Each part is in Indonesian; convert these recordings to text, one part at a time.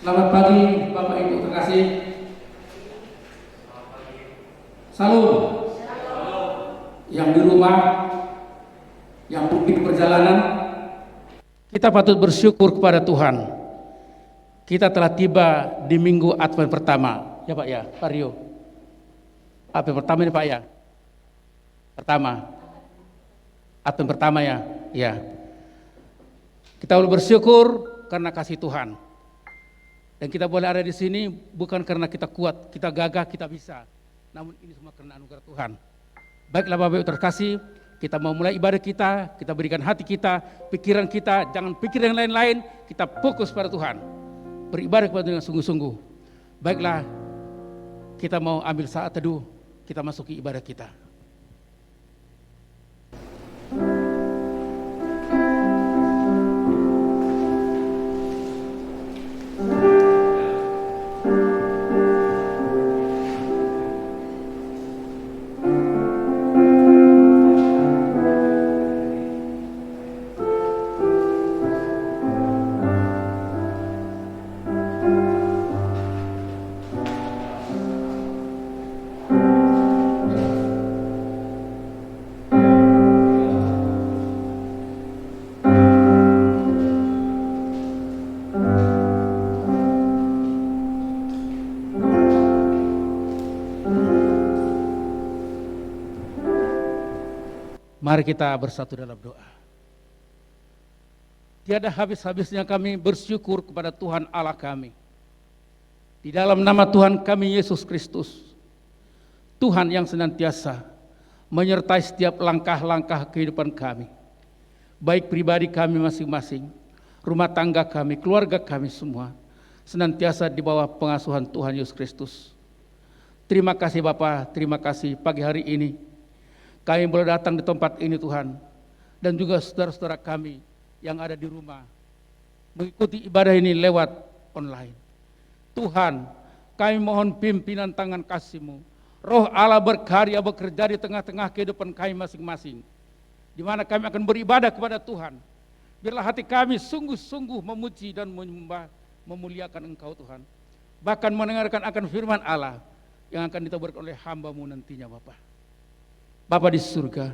Selamat pagi Bapak Ibu terkasih. Salam. Yang di rumah, yang di perjalanan, kita patut bersyukur kepada Tuhan. Kita telah tiba di minggu Advent pertama. Ya Pak ya, Pak Rio. Advent pertama ini Pak ya. Pertama. Advent pertama ya. Ya. Kita boleh bersyukur karena kasih Tuhan. Dan kita boleh ada di sini bukan karena kita kuat, kita gagah, kita bisa. Namun ini semua karena anugerah Tuhan. Baiklah Bapak Ibu terkasih, kita mau mulai ibadah kita berikan hati kita, pikiran kita, jangan pikir yang lain-lain, kita fokus pada Tuhan. Beribadah kepada Tuhan dengan sungguh-sungguh. Baiklah, kita mau ambil saat teduh, kita masuki ibadah kita. Mari kita bersatu dalam doa. Tiada habis-habisnya kami bersyukur kepada Tuhan Allah kami. Di dalam nama Tuhan kami Yesus Kristus, Tuhan yang senantiasa menyertai setiap langkah-langkah kehidupan kami. Baik pribadi kami masing-masing, rumah tangga kami, keluarga kami semua, senantiasa di bawah pengasuhan Tuhan Yesus Kristus. Terima kasih Bapa, terima kasih pagi hari ini. Kami boleh datang di tempat ini Tuhan, dan juga saudara-saudara kami yang ada di rumah, mengikuti ibadah ini lewat online. Tuhan, kami mohon pimpinan tangan kasih-Mu, Roh Allah berkarya bekerja di tengah-tengah kehidupan kami masing-masing, di mana kami akan beribadah kepada Tuhan. Biarlah hati kami sungguh-sungguh memuji dan menyembah, memuliakan Engkau Tuhan, bahkan mendengarkan akan firman Allah yang akan ditebarkan oleh hamba-Mu nantinya Bapa. Bapa di surga,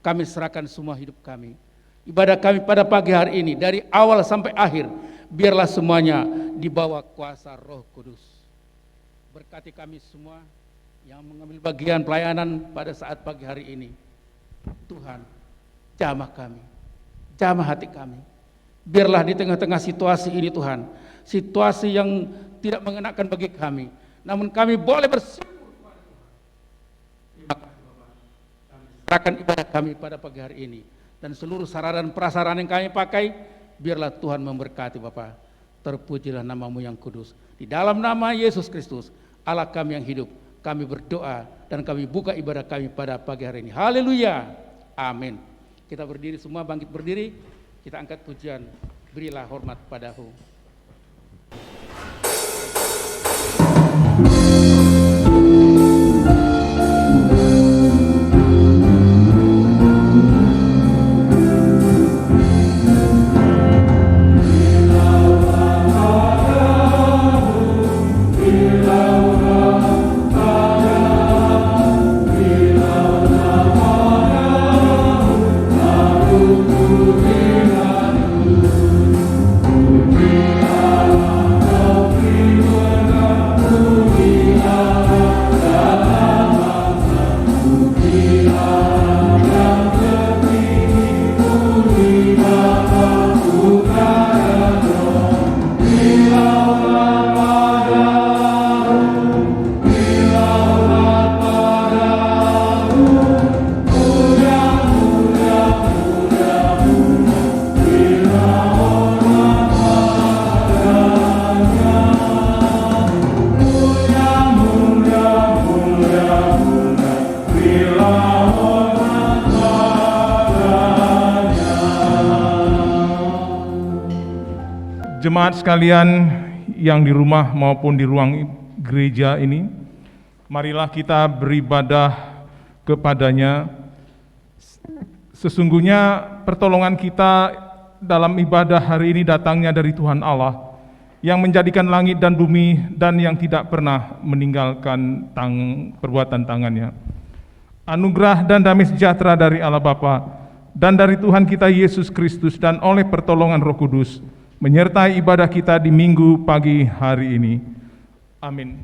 kami serahkan semua hidup kami. Ibadah kami pada pagi hari ini, dari awal sampai akhir, biarlah semuanya di bawah kuasa Roh Kudus. Berkati kami semua yang mengambil bagian pelayanan pada saat pagi hari ini. Tuhan, jamah kami, jamah hati kami. Biarlah di tengah-tengah situasi ini Tuhan, situasi yang tidak mengenakan bagi kami, namun kami boleh bersyukur. Serahkan ibadah kami pada pagi hari ini, dan seluruh sarana dan prasarana yang kami pakai, biarlah Tuhan memberkati Bapa. Terpujilah nama-Mu yang kudus. Di dalam nama Yesus Kristus, Allah kami yang hidup, kami berdoa dan kami buka ibadah kami pada pagi hari ini. Haleluya, amin. Kita berdiri semua, bangkit berdiri, kita angkat pujian, berilah hormat padamu. Jemaat sekalian yang di rumah maupun di ruang gereja ini, marilah kita beribadah kepadanya. Sesungguhnya pertolongan kita dalam ibadah hari ini datangnya dari Tuhan Allah, yang menjadikan langit dan bumi, dan yang tidak pernah meninggalkan perbuatan tangannya. Anugerah dan damai sejahtera dari Allah Bapa dan dari Tuhan kita Yesus Kristus dan oleh pertolongan Roh Kudus menyertai ibadah kita di minggu pagi hari ini. Amin.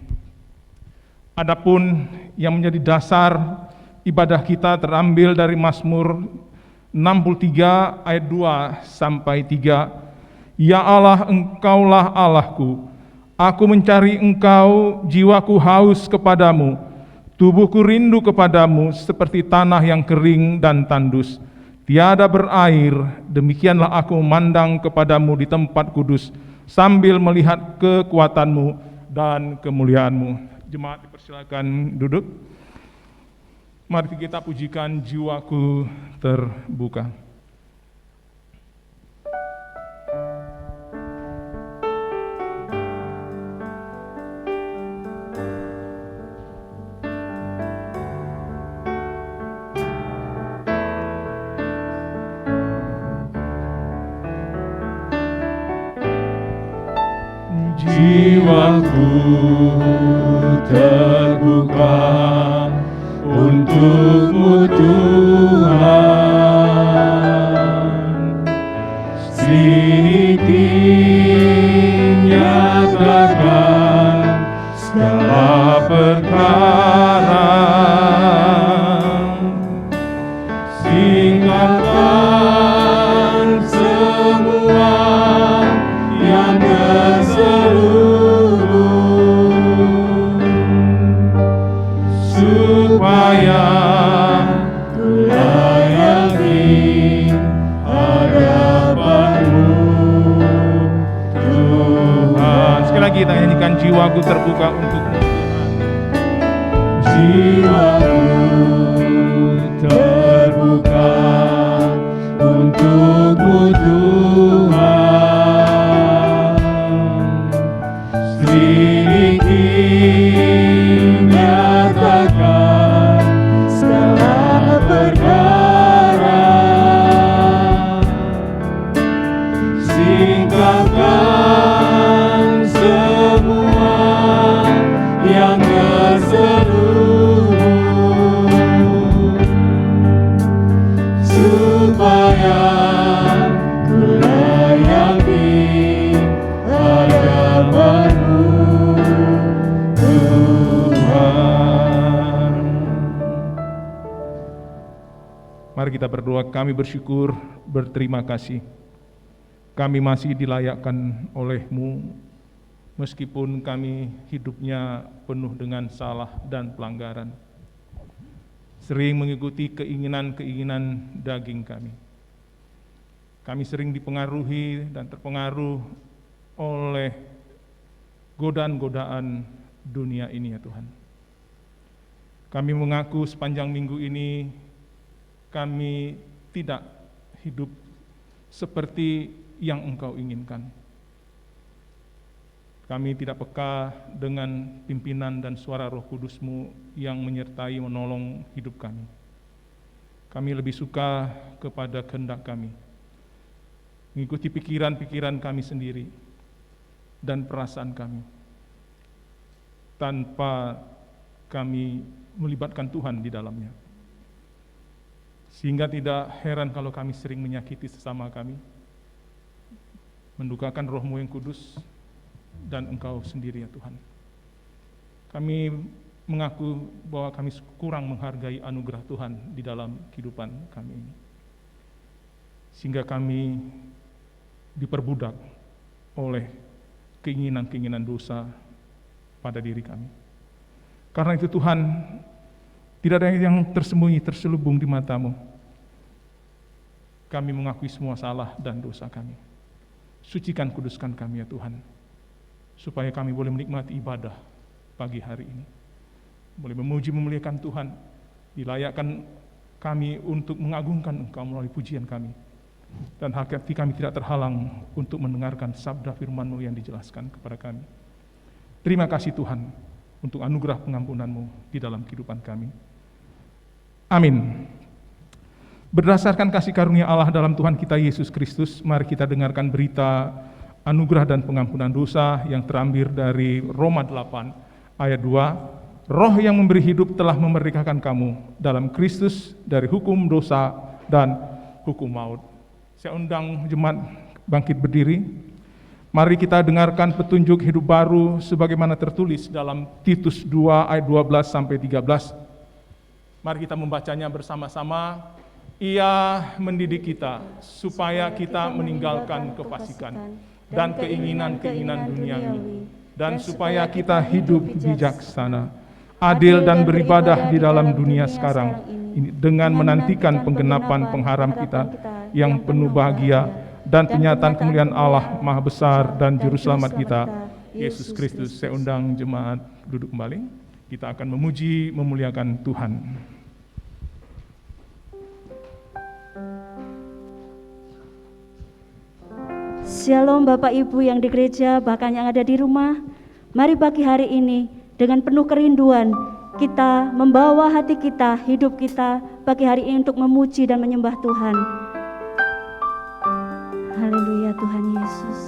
Adapun yang menjadi dasar ibadah kita terambil dari Mazmur 63 ayat 2 sampai 3. Ya Allah, Engkaulah Allahku, aku mencari Engkau, jiwaku haus kepadamu, tubuhku rindu kepadamu seperti tanah yang kering dan tandus, tiada berair. Demikianlah aku memandang kepadamu di tempat kudus, sambil melihat kekuatanmu dan kemuliaanmu. Jemaat dipersilakan duduk. Mari kita pujikan Jiwaku Terbuka. Jiwaku terbuka untuk-Mu Tuhan, sedikit nyatakan segala perkara, singkapkan semua yang supaya melayani hadapan-Mu Tuhan. Sekali lagi kita nyanyikan Jiwaku Terbuka untuk-Mu Tuhan. Jiwaku terbuka untuk-Mu Tuhan, sedikit nyatakan segala perkara, singkapkan semua yang terselubung, supaya melayani hadapan-Mu Tuhan. Mari kita berdoa. Kami bersyukur, berterima kasih. Kami masih dilayakkan oleh-Mu, meskipun kami hidupnya penuh dengan salah dan pelanggaran, sering mengikuti keinginan-keinginan daging kami. Kami sering dipengaruhi dan terpengaruh oleh godaan-godaan dunia ini, ya Tuhan. Kami mengaku sepanjang minggu ini kami tidak hidup seperti yang Engkau inginkan. Kami tidak peka dengan pimpinan dan suara Roh Kudus-Mu yang menyertai menolong hidup kami. Kami lebih suka kepada kehendak kami, mengikuti pikiran-pikiran kami sendiri dan perasaan kami, tanpa kami melibatkan Tuhan di dalamnya. Sehingga tidak heran kalau kami sering menyakiti sesama kami, mendukakan Roh-Mu yang kudus dan Engkau sendiri, ya Tuhan. Kami mengaku bahwa kami kurang menghargai anugerah Tuhan di dalam kehidupan kami ini, sehingga kami diperbudak oleh keinginan-keinginan dosa pada diri kami. Karena itu Tuhan, tidak ada yang tersembunyi, terselubung di mata-Mu. Kami mengakui semua salah dan dosa kami. Sucikan, kuduskan kami, ya Tuhan, supaya kami boleh menikmati ibadah pagi hari ini, boleh memuji memuliakan Tuhan, dilayakkan kami untuk mengagungkan Engkau melalui pujian kami, dan hati kami tidak terhalang untuk mendengarkan sabda firman-Mu yang dijelaskan kepada kami. Terima kasih Tuhan untuk anugerah pengampunan-Mu di dalam kehidupan kami. Amin. Berdasarkan kasih karunia Allah dalam Tuhan kita Yesus Kristus, mari kita dengarkan berita anugerah dan pengampunan dosa yang terambil dari Roma 8 ayat 2, Roh yang memberi hidup telah memerdekakan kamu dalam Kristus dari hukum dosa dan hukum maut. Saya undang jemaat bangkit berdiri. Mari kita dengarkan petunjuk hidup baru sebagaimana tertulis dalam Titus 2 ayat 12 sampai 13. Mari kita membacanya bersama-sama. Ia mendidik kita supaya kita meninggalkan kefasikan dan keinginan-keinginan duniawi, dan supaya kita hidup bijaksana, adil dan beribadah di dalam dunia sekarang ini, dengan menantikan penggenapan pengharam kita yang penuh bahagia dan penyataan kemuliaan Allah Maha Besar dan Juru Selamat kita, Yesus Kristus. Saya undang jemaat duduk kembali. Kita akan memuji, memuliakan Tuhan. Shalom Bapak Ibu yang di gereja, bahkan yang ada di rumah. Mari pagi hari ini dengan penuh kerinduan kita membawa hati kita, hidup kita pagi hari ini untuk memuji dan menyembah Tuhan. Haleluya Tuhan Yesus.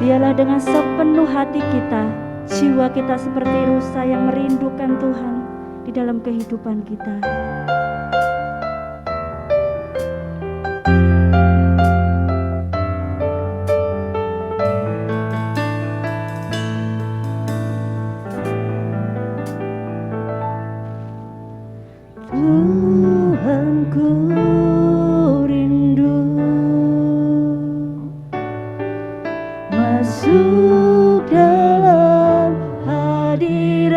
Biarlah dengan sepenuh hati kita, jiwa kita seperti rusa yang merindukan Tuhan di dalam kehidupan kita. Tuhanku rindu masuk dalam hadirat-Mu,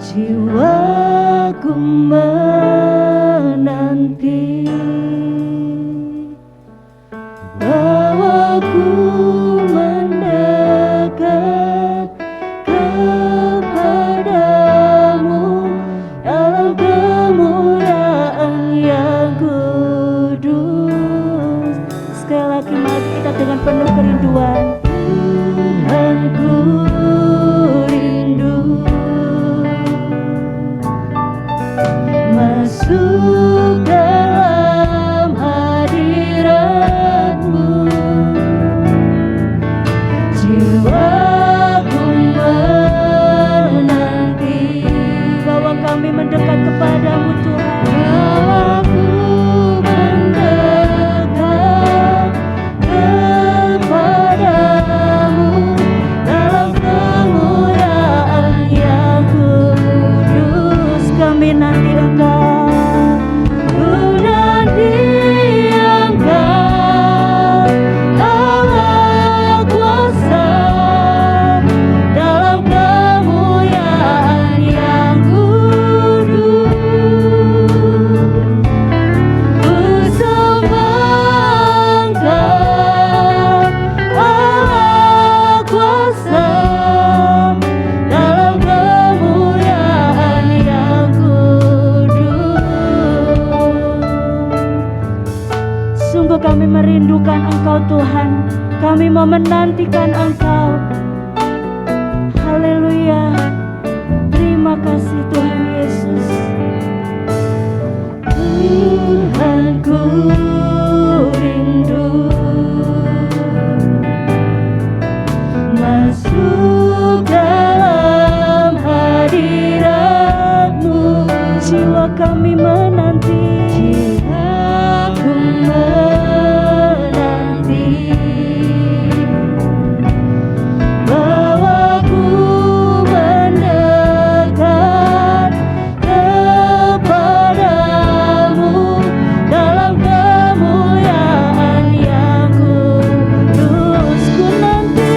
jiwaku menanti, bawaku mendekat kepadamu dalam kemuliaan yang kudus. Sekali lagi mari kita dengan penuh kerinduan. Tuhanku rindu masuk dalam hadirat-Mu, jiwaku menanti, bawa kami mendekat kepadamu Tuhan. Bawaku mendekat kepadamu dalam kemuliaan yang kudus. Kami nanti Engkau, ku nanti Engkau, Allah kuasa dalam kemuliaan yang kudus. Ku sembah Engkau, Allah kuasa dalam kemuliaan yang kudus. Sungguh kami merindukan Engkau Tuhan, kami mau menantikan Engkau. Haleluya, terima kasih Tuhan Yesus. Tuhanku rindu masuk dalam hadirat-Mu, jiwa kami menanti, jiwaku menanti, bawaku mendekat kepadamu dalam kemuliaan yang kudus. Ku nanti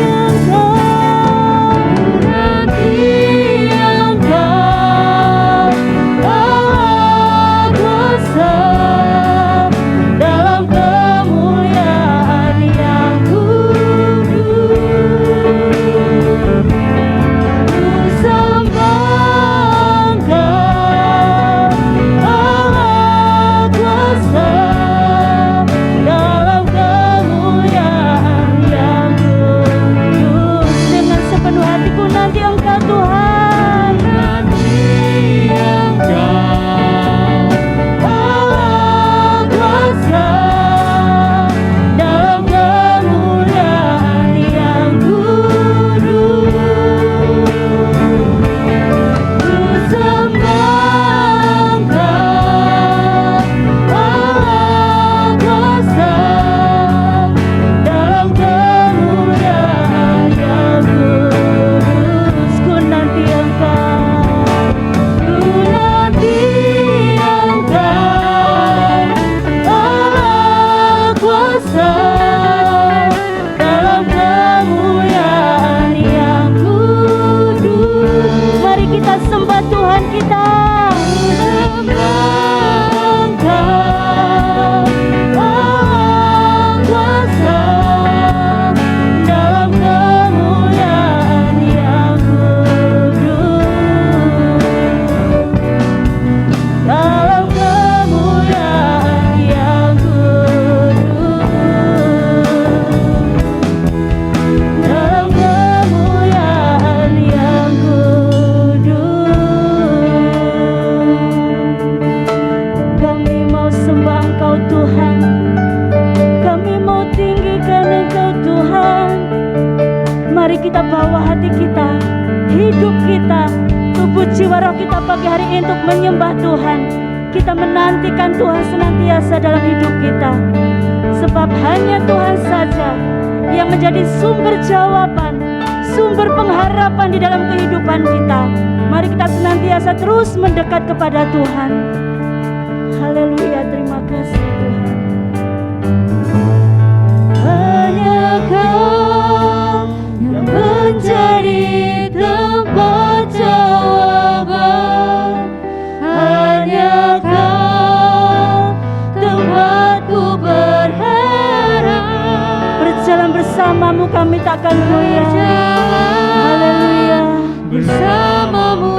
Engkau, Allah kita. Pagi hari ini untuk menyembah Tuhan. Kita menantikan Tuhan senantiasa dalam hidup kita, sebab hanya Tuhan saja yang menjadi sumber jawaban, sumber pengharapan di dalam kehidupan kita. Mari kita senantiasa terus mendekat kepada Tuhan. Haleluya, terima kasih Tuhan. Hanya Kau yang menjadi tempat jawaban, hanya Kau tempatku berharap. Berjalan bersamamu kami takkan goyah. Haleluya. Bersamamu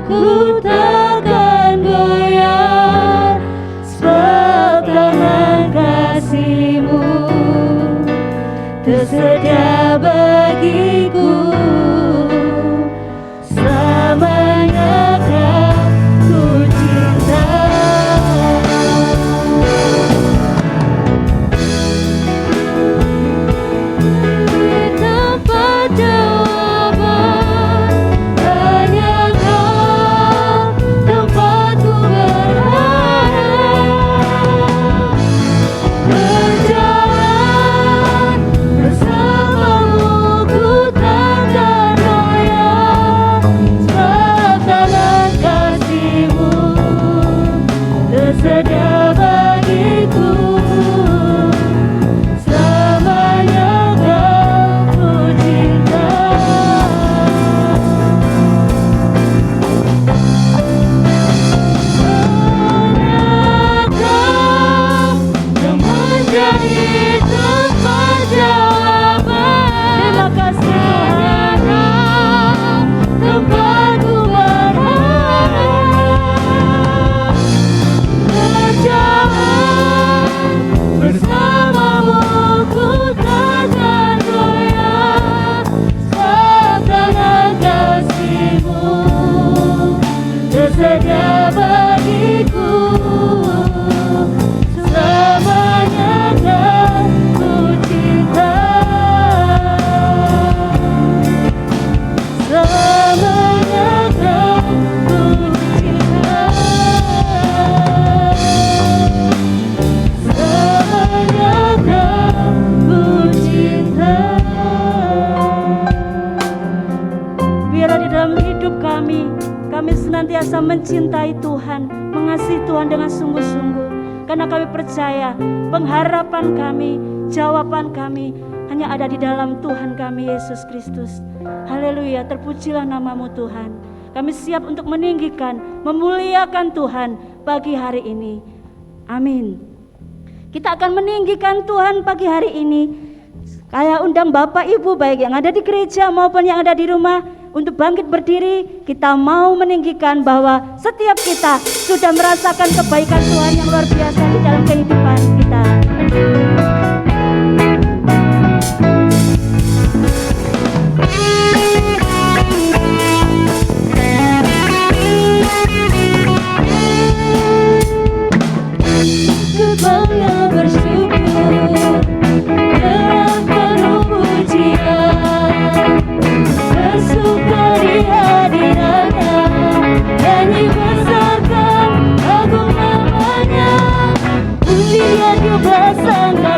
ku takkan goyah, sebab tangan kasih-Mu tersedia bagiku. Selamanya Ku cinta. Tempat jawaban, hanya Kau tempatku berharap. Berjalan bersamamu ku takkan goyah, sebab tangan kasih-Mu tersedia bagiku. Selamanya Ku cinta. Hanya Kau yang menjadi tempat jawaban. Terima kasih Tuhan. Tempatku berharap. Berjalan bersamamu ku takkan goyah, sebab tangan kasih-Mu tersedia bagiku. Selamanya Ku cinta. Selamanya Ku cinta. Selamanya Ku cinta. Biarlah di dalam hidup kami senantiasa mencintai Tuhan, mengasihi Tuhan dengan sungguh-sungguh. Karena kami percaya pengharapan kami, jawaban kami hanya ada di dalam Tuhan kami Yesus Kristus. Haleluya, terpujilah nama-Mu Tuhan. Kami siap untuk meninggikan, memuliakan Tuhan pagi hari ini. Amin. Kita akan meninggikan Tuhan pagi hari ini. Saya undang Bapak Ibu baik yang ada di gereja maupun yang ada di rumah untuk bangkit berdiri. Kita mau meninggikan bahwa setiap kita sudah merasakan kebaikan Tuhan yang luar biasa di dalam kehidupan kita. Ku bangga bersyukur dalam penuh pujian, bersuka di hadirat-Nya, nyanyi besarkan agung nama-Nya, pujian ku bersangka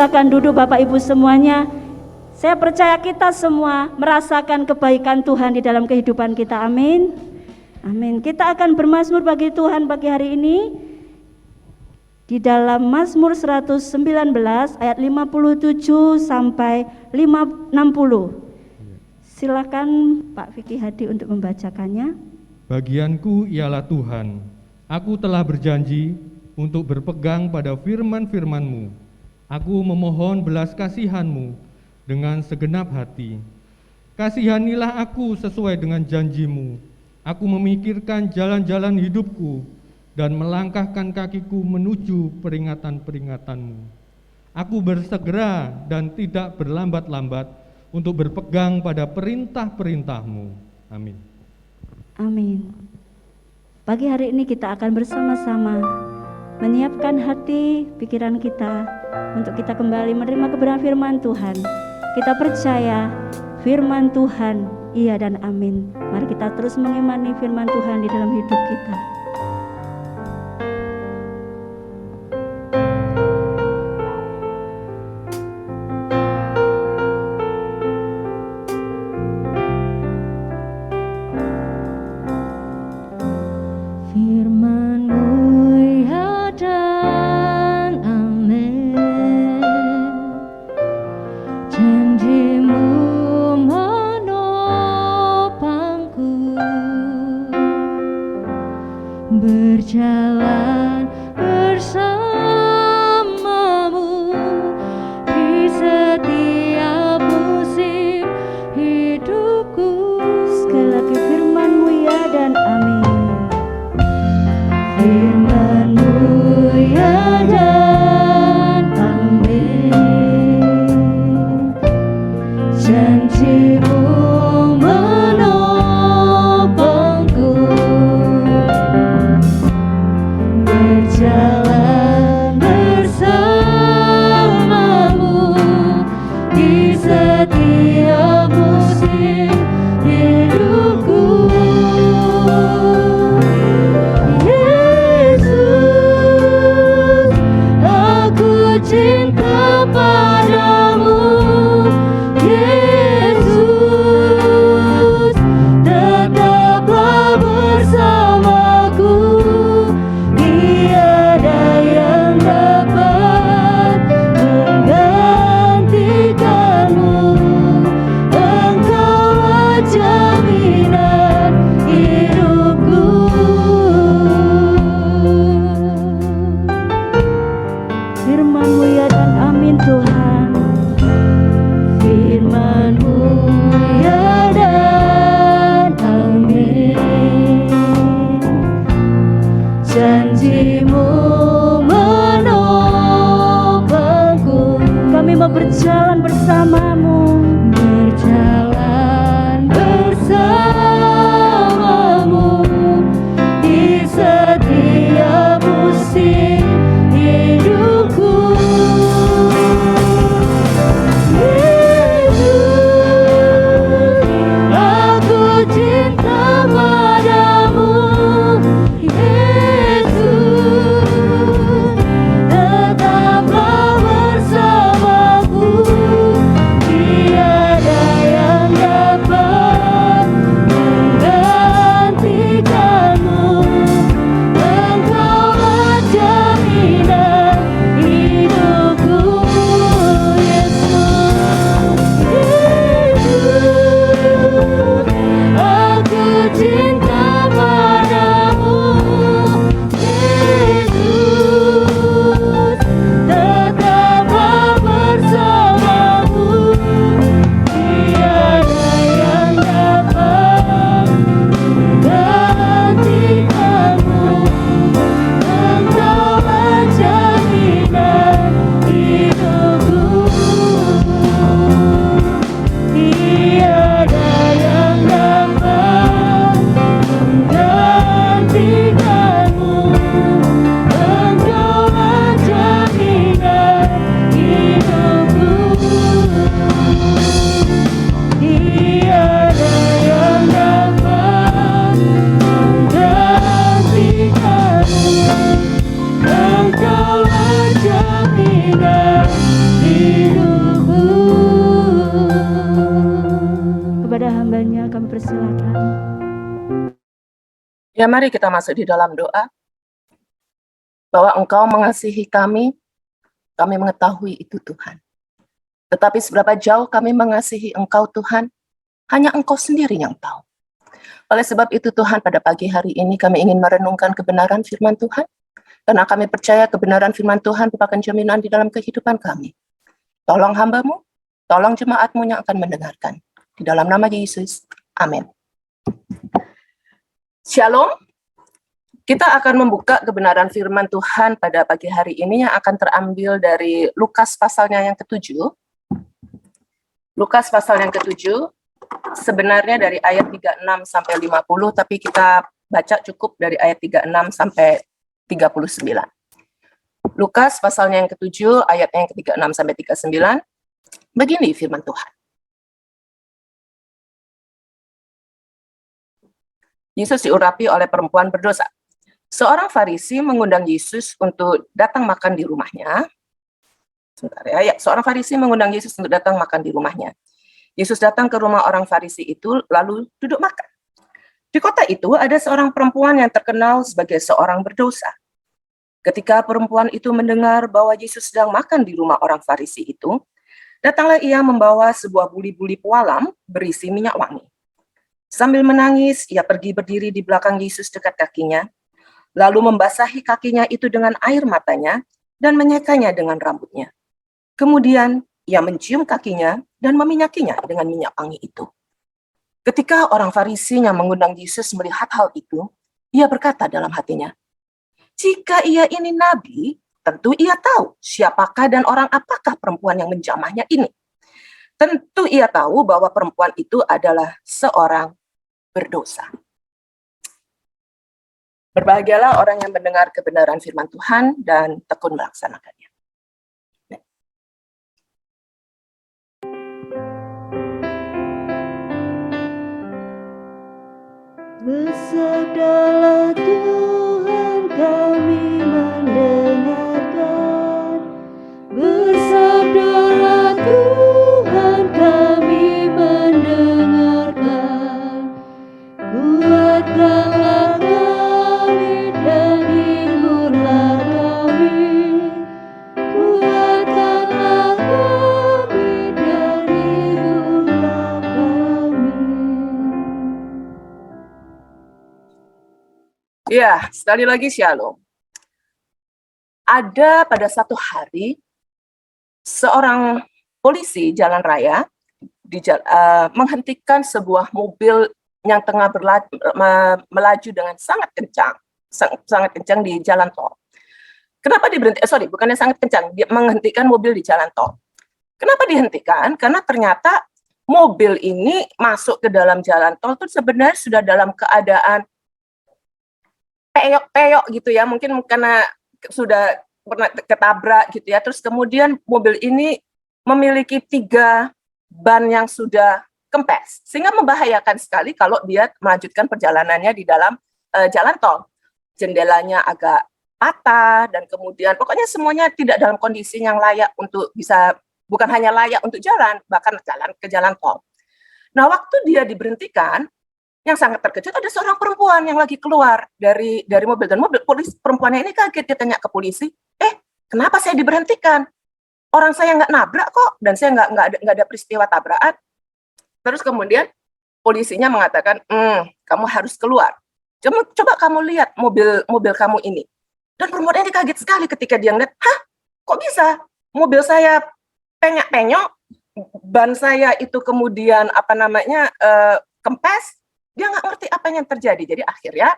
silakan duduk Bapak Ibu semuanya. Saya percaya kita semua merasakan kebaikan Tuhan di dalam kehidupan kita. Amin. Amin. Kita akan bermazmur bagi Tuhan pagi hari ini di dalam Mazmur 119 ayat 57 sampai 60. Silakan Pak Vicky Hadi untuk membacakannya. Bagianku ialah Tuhan, aku telah berjanji untuk berpegang pada firman-firman-Mu. Aku memohon belas kasihan-Mu dengan segenap hati. Kasihanilah aku sesuai dengan janji-Mu. Aku memikirkan jalan-jalan hidupku dan melangkahkan kakiku menuju peringatan-peringatan-Mu. Aku bersegera dan tidak berlambat-lambat untuk berpegang pada perintah-perintah-Mu. Amin. Amin. Pagi hari ini kita akan bersama-sama menyiapkan hati, pikiran kita untuk kita kembali menerima kebenaran firman Tuhan. Kita percaya firman Tuhan iya dan amin. Mari kita terus mengimani firman Tuhan di dalam hidup kita. Berjalan bersamamu di setiap musim hidupku. Sekali lagi firman-Mu ya dan amin. Firman-Mu ya dan amin. Janji-Mu menopangku. Berjalan bersamamu di setiap musim hidupku. Yesus, aku cinta padamu. Yesus, tetaplah bersamaku. Tiada yang dapat menggantikanmu. Engkaulah jaminan hidupku. Firman-Mu ya dan amin Tuhan. Firman-Mu ya dan amin. Janji-Mu menopangku. Kami mau berjalan bersama-Mu. Berjalan bersamamu di setiap musim hidupku. Yesus, aku cinta padamu. Yesus, tetaplah bersamaku. Tiada yang dapat menggantikanmu. Engkaulah jaminan hidupku. Yesus, aku cinta padamu. Yesus, tetaplah bersamaku. Tiada yang dapat menggantikanmu. Engkaulah jaminan hidupku. Tiada yang dapat menggantikanmu. Engkaulah jaminan hidupku. Tiada yang dapat menggantikanmu. Engkaulah jaminan hidupku. Ya, mari kita masuk di dalam doa. Bahwa Engkau mengasihi kami mengetahui itu Tuhan. Tetapi seberapa jauh kami mengasihi Engkau Tuhan, hanya Engkau sendiri yang tahu. Oleh sebab itu Tuhan, pada pagi hari ini kami ingin merenungkan kebenaran firman Tuhan, karena kami percaya kebenaran firman Tuhan merupakan jaminan di dalam kehidupan kami. Tolong hamba-Mu, tolong jemaat-Mu yang akan mendengarkan. Di dalam nama Yesus, amin. Shalom. Kita akan membuka kebenaran firman Tuhan pada pagi hari ini yang akan terambil dari Lukas pasalnya yang ke-7. Lukas pasal yang ke-7, sebenarnya dari ayat 36 sampai 50, tapi kita baca cukup dari ayat 36 sampai 39. Lukas pasalnya yang ke-7, ayat yang ke-36 sampai 39. Begini firman Tuhan. Yesus diurapi oleh perempuan berdosa. Seorang Farisi mengundang Yesus untuk datang makan di rumahnya. Sebentar ya, seorang Farisi mengundang Yesus untuk datang makan di rumahnya. Yesus datang ke rumah orang Farisi itu, lalu duduk makan. Di kota itu ada seorang perempuan yang terkenal sebagai seorang berdosa. Ketika perempuan itu mendengar bahwa Yesus sedang makan di rumah orang Farisi itu, datanglah ia membawa sebuah buli-buli pualam berisi minyak wangi. Sambil menangis, ia pergi berdiri di belakang Yesus dekat kakinya, lalu membasahi kakinya itu dengan air matanya dan menyekanya dengan rambutnya. Kemudian ia mencium kakinya dan meminyakinya dengan minyak wangi itu. Ketika orang Farisi yang mengundang Yesus melihat hal itu, ia berkata dalam hatinya, "Jika ia ini nabi, tentu ia tahu siapakah dan orang apakah perempuan yang menjamahnya ini. Tentu ia tahu bahwa perempuan itu adalah seorang berdosa." Berbahagialah orang yang mendengar kebenaran firman Tuhan dan tekun melaksanakannya. Bersabdalah Tuhan, kami mendengarkan. Bersabdalah Tuhan, kami mendengarkan. Kuatkanlah kami dan hiburlah kami. Kuatkanlah kami dan hiburlah kami. Ya, sekali lagi shalom. Ada pada satu hari, seorang polisi jalan raya menghentikan sebuah mobil yang tengah melaju dengan sangat kencang di jalan tol. Kenapa diberhentikan? Bukannya sangat kencang, dia menghentikan mobil di jalan tol. Kenapa dihentikan? Karena ternyata mobil ini masuk ke dalam jalan tol itu sebenarnya sudah dalam keadaan peyok-peyok gitu ya, mungkin karena sudah pernah ketabrak gitu ya. Terus kemudian mobil ini memiliki 3 ban yang sudah kempes, sehingga membahayakan sekali kalau dia melanjutkan perjalanannya di dalam jalan tol. Jendelanya agak patah dan kemudian pokoknya semuanya tidak dalam kondisi yang layak untuk bisa, bukan hanya layak untuk jalan, bahkan jalan ke jalan tol. Nah, waktu dia diberhentikan, yang sangat terkejut ada seorang perempuan yang lagi keluar dari mobil, dan perempuannya ini kaget, dia tanya ke polisi, kenapa saya diberhentikan? Orang saya nggak nabrak kok, dan saya nggak ada peristiwa tabrakan. Terus kemudian polisinya mengatakan, kamu harus keluar. Coba kamu lihat mobil kamu ini. Dan perempuan ini kaget sekali ketika dia ngeliat, kok bisa? Mobil saya penyok-penyok, ban saya itu kemudian kempes. Dia nggak ngerti apa yang terjadi. Jadi akhirnya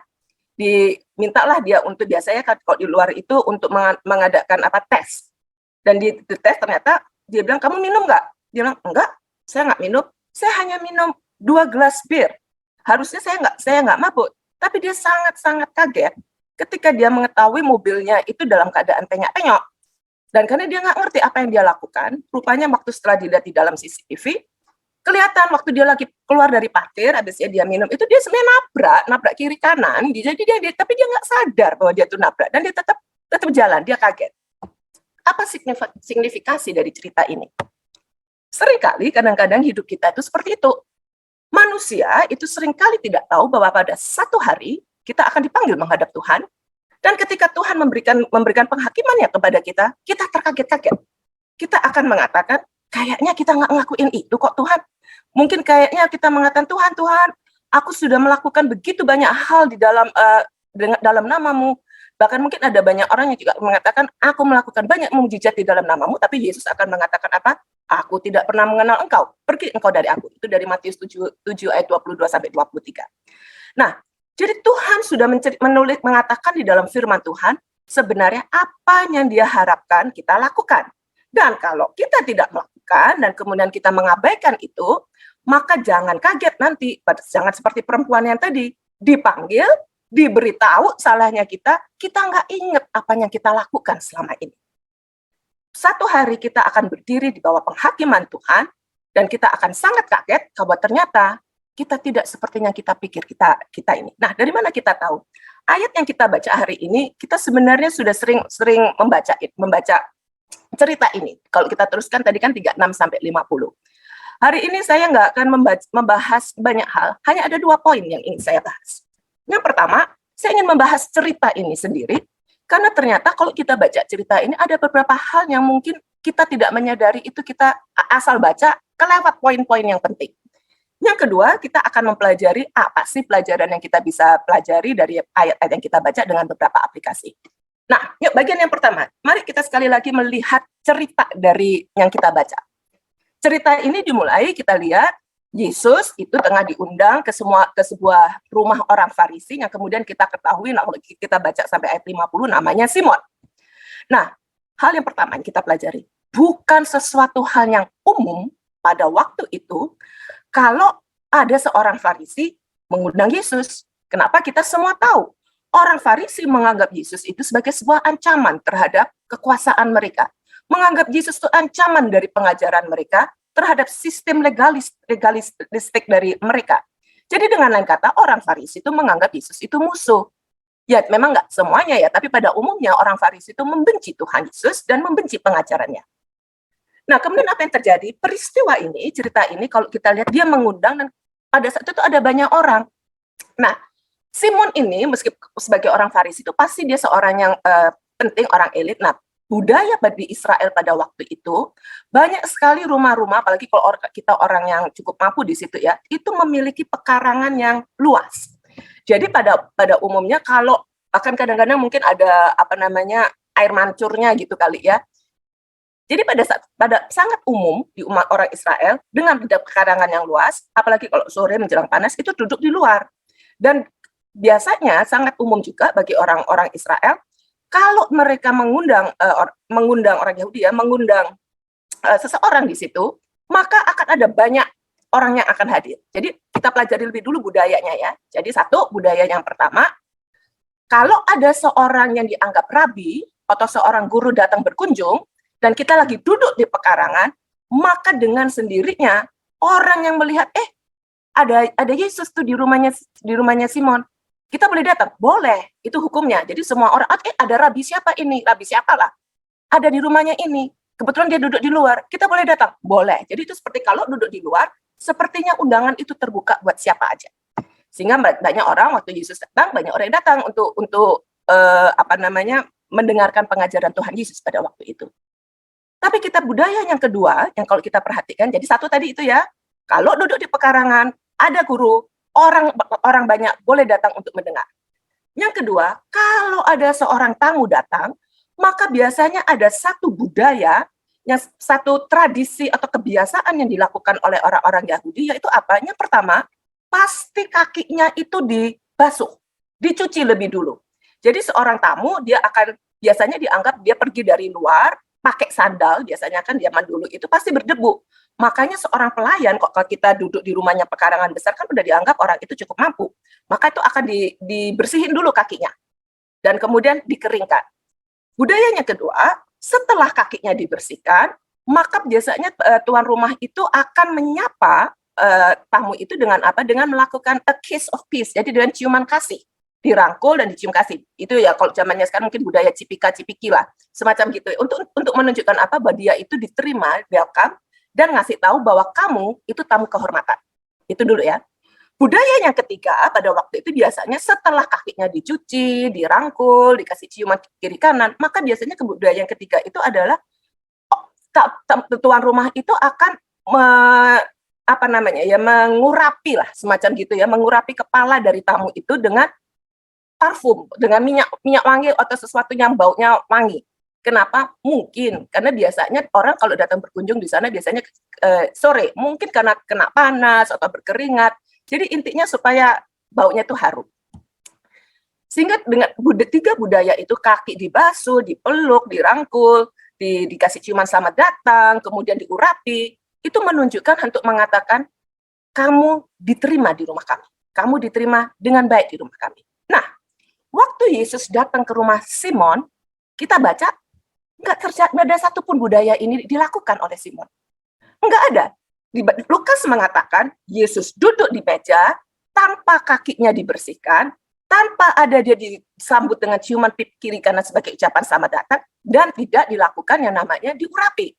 dimintalah dia untuk, biasanya kalau di luar itu untuk mengadakan tes. Dan di tes ternyata dia bilang, kamu minum nggak? Dia bilang, enggak, saya nggak minum. Saya hanya minum 2 gelas bir. Harusnya saya nggak mabuk. Tapi dia sangat-sangat kaget ketika dia mengetahui mobilnya itu dalam keadaan penyok-penyok. Dan karena dia nggak ngerti apa yang dia lakukan, rupanya waktu setelah dilihat di dalam CCTV, kelihatan waktu dia lagi keluar dari parkir, habisnya dia minum, itu dia sebenarnya nabrak kiri kanan, tapi dia nggak sadar bahwa dia tuh nabrak, dan dia tetap jalan, dia kaget. Apa signifikasi dari cerita ini? Seringkali kadang-kadang hidup kita itu seperti itu. Manusia itu seringkali tidak tahu bahwa pada satu hari kita akan dipanggil menghadap Tuhan. Dan ketika Tuhan memberikan penghakimannya kepada kita, kita terkaget-kaget. Kita akan mengatakan, kayaknya kita nggak ngelakuin itu kok Tuhan. Mungkin kayaknya kita mengatakan, Tuhan, aku sudah melakukan begitu banyak hal di dalam namamu. Bahkan mungkin ada banyak orang yang juga mengatakan, aku melakukan banyak mukjizat di dalam namamu, tapi Yesus akan mengatakan apa? Aku tidak pernah mengenal engkau, pergi engkau dari aku. Itu dari Matius 7 ayat 22-23. Nah, jadi Tuhan sudah mengatakan di dalam firman Tuhan, sebenarnya apa yang Dia harapkan kita lakukan. Dan kalau kita tidak melakukan, dan kemudian kita mengabaikan itu, maka jangan kaget nanti, jangan seperti perempuan yang tadi, dipanggil, diberitahu salahnya kita nggak ingat apa yang kita lakukan selama ini. Satu hari kita akan berdiri di bawah penghakiman Tuhan, dan kita akan sangat kaget kalau ternyata kita tidak seperti yang kita pikir kita ini. Nah, dari mana kita tahu? Ayat yang kita baca hari ini, kita sebenarnya sudah sering membaca cerita ini. Kalau kita teruskan tadi kan 36-50. Hari ini saya nggak akan membahas banyak hal, hanya ada 2 poin yang ingin saya bahas. Yang pertama, saya ingin membahas cerita ini sendiri, karena ternyata kalau kita baca cerita ini, ada beberapa hal yang mungkin kita tidak menyadari, itu kita asal baca, kelewat poin-poin yang penting. Yang kedua, kita akan mempelajari apa sih pelajaran yang kita bisa pelajari dari ayat-ayat yang kita baca dengan beberapa aplikasi. Nah, yuk bagian yang pertama, mari kita sekali lagi melihat cerita dari yang kita baca. Cerita ini dimulai, kita lihat, Yesus itu tengah diundang ke sebuah rumah orang Farisi yang kemudian kita ketahui, nah, kita baca sampai ayat 50, namanya Simon. Nah, hal yang pertama yang kita pelajari, bukan sesuatu hal yang umum pada waktu itu, kalau ada seorang Farisi mengundang Yesus. Kenapa kita semua tahu? Orang Farisi menganggap Yesus itu sebagai sebuah ancaman terhadap kekuasaan mereka. Menganggap Yesus itu ancaman dari pengajaran mereka terhadap sistem legalistik dari mereka. Jadi dengan lain kata, orang Farisi itu menganggap Yesus itu musuh. Ya, memang nggak semuanya ya, tapi pada umumnya orang Farisi itu membenci Tuhan Yesus dan membenci pengajarannya. Nah, kemudian apa yang terjadi? Peristiwa ini, cerita ini, kalau kita lihat, dia mengundang, dan pada saat itu ada banyak orang. Nah, Simon ini, meskipun sebagai orang Farisi itu, pasti dia seorang yang penting, orang elit. Nah, budaya di Israel pada waktu itu, banyak sekali rumah-rumah, apalagi kalau kita orang yang cukup mampu di situ ya, itu memiliki pekarangan yang luas. Jadi pada umumnya, kalau akan kadang-kadang mungkin ada air mancurnya gitu kali ya. Jadi pada sangat umum di umat orang Israel, dengan pekarangan yang luas, apalagi kalau sore menjelang panas, itu duduk di luar. Dan biasanya sangat umum juga bagi orang-orang Israel, kalau mereka mengundang orang Yahudi ya, mengundang seseorang di situ, maka akan ada banyak orang yang akan hadir. Jadi kita pelajari lebih dulu budayanya ya. Jadi satu, budaya yang pertama, kalau ada seorang yang dianggap rabi atau seorang guru datang berkunjung, dan kita lagi duduk di pekarangan, maka dengan sendirinya orang yang melihat, ada Yesus tuh di rumahnya Simon, kita boleh datang, boleh, itu hukumnya. Jadi semua orang, ada rabi siapa ini, rabi siapalah, ada di rumahnya ini, kebetulan dia duduk di luar, kita boleh datang, boleh. Jadi itu seperti kalau duduk di luar, sepertinya undangan itu terbuka buat siapa aja. Sehingga banyak orang waktu Yesus datang, banyak orang yang datang untuk mendengarkan pengajaran Tuhan Yesus pada waktu itu. Tapi kita budaya yang kedua, yang kalau kita perhatikan, jadi satu tadi itu ya, kalau duduk di pekarangan, ada guru, orang banyak boleh datang untuk mendengar. Yang kedua, kalau ada seorang tamu datang, maka biasanya ada satu budaya, satu tradisi atau kebiasaan yang dilakukan oleh orang-orang Yahudi, yaitu apa? Yang pertama, pasti kakinya itu dibasuh, dicuci lebih dulu. Jadi seorang tamu, dia akan biasanya dianggap dia pergi dari luar, pakai sandal, biasanya kan zaman dulu itu pasti berdebu. Makanya seorang pelayan, kok kalau kita duduk di rumahnya pekarangan besar, kan udah dianggap orang itu cukup mampu. Maka itu akan dibersihin dulu kakinya. Dan kemudian dikeringkan. Budayanya kedua, setelah kakinya dibersihkan, maka biasanya tuan rumah itu akan menyapa tamu itu dengan apa? Dengan melakukan a kiss of peace, jadi dengan ciuman kasih. Dirangkul dan dicium kasih. Itu ya kalau zamannya sekarang mungkin budaya cipika-cipiki lah, semacam gitu. Untuk menunjukkan apa? Bahwa dia itu diterima, welcome, dan ngasih tahu bahwa kamu itu tamu kehormatan. Itu dulu ya. Budaya yang ketiga pada waktu itu biasanya setelah kakinya dicuci, dirangkul, dikasih ciuman kiri kanan, maka biasanya budaya yang ketiga itu adalah tuan rumah itu akan mengurapi lah semacam gitu ya, mengurapi kepala dari tamu itu dengan parfum, dengan minyak wangi atau sesuatu yang baunya wangi. Kenapa? Mungkin karena biasanya orang kalau datang berkunjung di sana biasanya sore, mungkin karena kena panas atau berkeringat. Jadi intinya supaya baunya itu harum. Sehingga dengan tiga budaya itu, kaki dibasuh, dipeluk, dirangkul, dikasih ciuman selamat datang, kemudian diurapi, itu menunjukkan untuk mengatakan kamu diterima di rumah kami. Kamu diterima dengan baik di rumah kami. Nah, waktu Yesus datang ke rumah Simon, kita baca nggak ada satupun budaya ini dilakukan oleh Simon. Nggak ada. Lukas mengatakan Yesus duduk di meja tanpa kakinya dibersihkan, tanpa ada dia disambut dengan ciuman pipi kiri kanan sebagai ucapan selamat datang, dan tidak dilakukan yang namanya diurapi.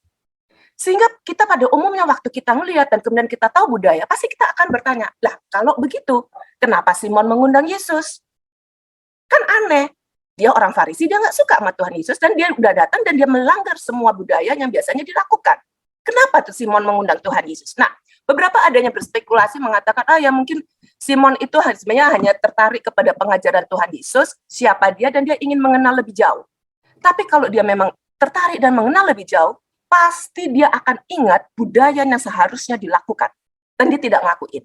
Sehingga kita pada umumnya waktu kita melihat dan kemudian kita tahu budaya, pasti kita akan bertanya, lah kalau begitu, kenapa Simon mengundang Yesus? Kan aneh. Dia orang Farisi, dia nggak suka sama Tuhan Yesus, dan dia udah datang dan dia melanggar semua budaya yang biasanya dilakukan. Kenapa tuh Simon mengundang Tuhan Yesus? Nah, beberapa adanya berspekulasi mengatakan, ya mungkin Simon itu sebenarnya hanya tertarik kepada pengajaran Tuhan Yesus, siapa dia, dan dia ingin mengenal lebih jauh. Tapi kalau dia memang tertarik dan mengenal lebih jauh, pasti dia akan ingat budaya yang seharusnya dilakukan. Dan dia tidak ngelakuin.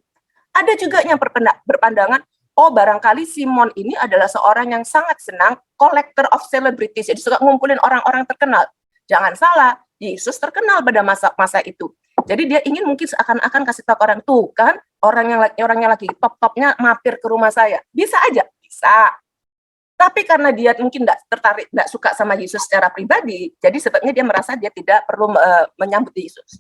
Ada juga yang berpandangan, barangkali Simon ini adalah seorang yang sangat senang collector of celebrities, jadi suka ngumpulin orang-orang terkenal. Jangan salah, Yesus terkenal pada masa itu. Jadi dia ingin mungkin seakan-akan kasih tahu orang, tuh kan, orang yang lagi top-topnya mampir ke rumah saya. Bisa aja, bisa. Tapi karena dia mungkin tidak suka sama Yesus secara pribadi, jadi sebabnya dia merasa dia tidak perlu menyambut Yesus.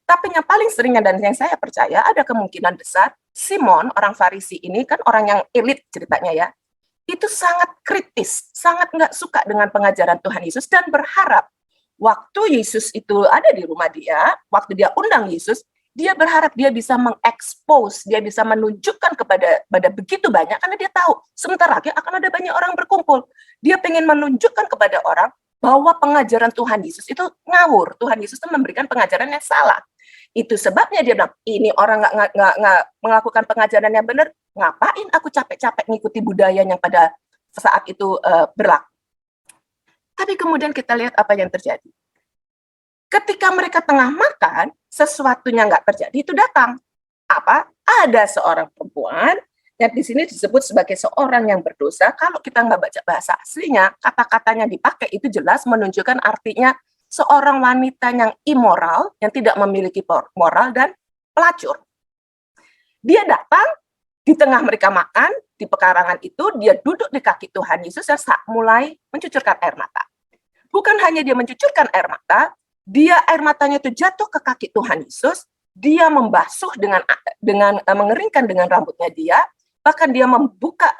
Tapi yang paling seringnya dan yang saya percaya ada kemungkinan besar Simon, orang Farisi ini kan orang yang elit ceritanya ya, itu sangat kritis, sangat nggak suka dengan pengajaran Tuhan Yesus dan berharap waktu Yesus itu ada di rumah dia, waktu dia undang Yesus, dia berharap dia bisa mengekspos, dia bisa menunjukkan kepada begitu banyak, karena dia tahu sebentar lagi akan ada banyak orang berkumpul. Dia pengen menunjukkan kepada orang bahwa pengajaran Tuhan Yesus itu ngawur. Tuhan Yesus itu memberikan pengajaran yang salah. Itu sebabnya dia bilang, ini orang nggak melakukan pengajaran yang benar, ngapain aku capek-capek ngikuti budaya yang pada saat itu berlaku. Tapi kemudian kita lihat apa yang terjadi. Ketika mereka tengah makan, sesuatunya nggak terjadi, itu datang. Apa? Ada seorang perempuan yang di sini disebut sebagai seorang yang berdosa. Kalau kita nggak baca bahasa aslinya, kata-katanya dipakai itu jelas menunjukkan artinya seorang wanita yang immoral, yang tidak memiliki moral dan pelacur. Dia datang di tengah mereka makan, di pekarangan itu, dia duduk di kaki Tuhan Yesus dan mulai mencucurkan air mata. Bukan hanya dia mencucurkan air mata, air matanya itu jatuh ke kaki Tuhan Yesus, dia membasuh dengan mengeringkan dengan rambutnya dia, bahkan dia membuka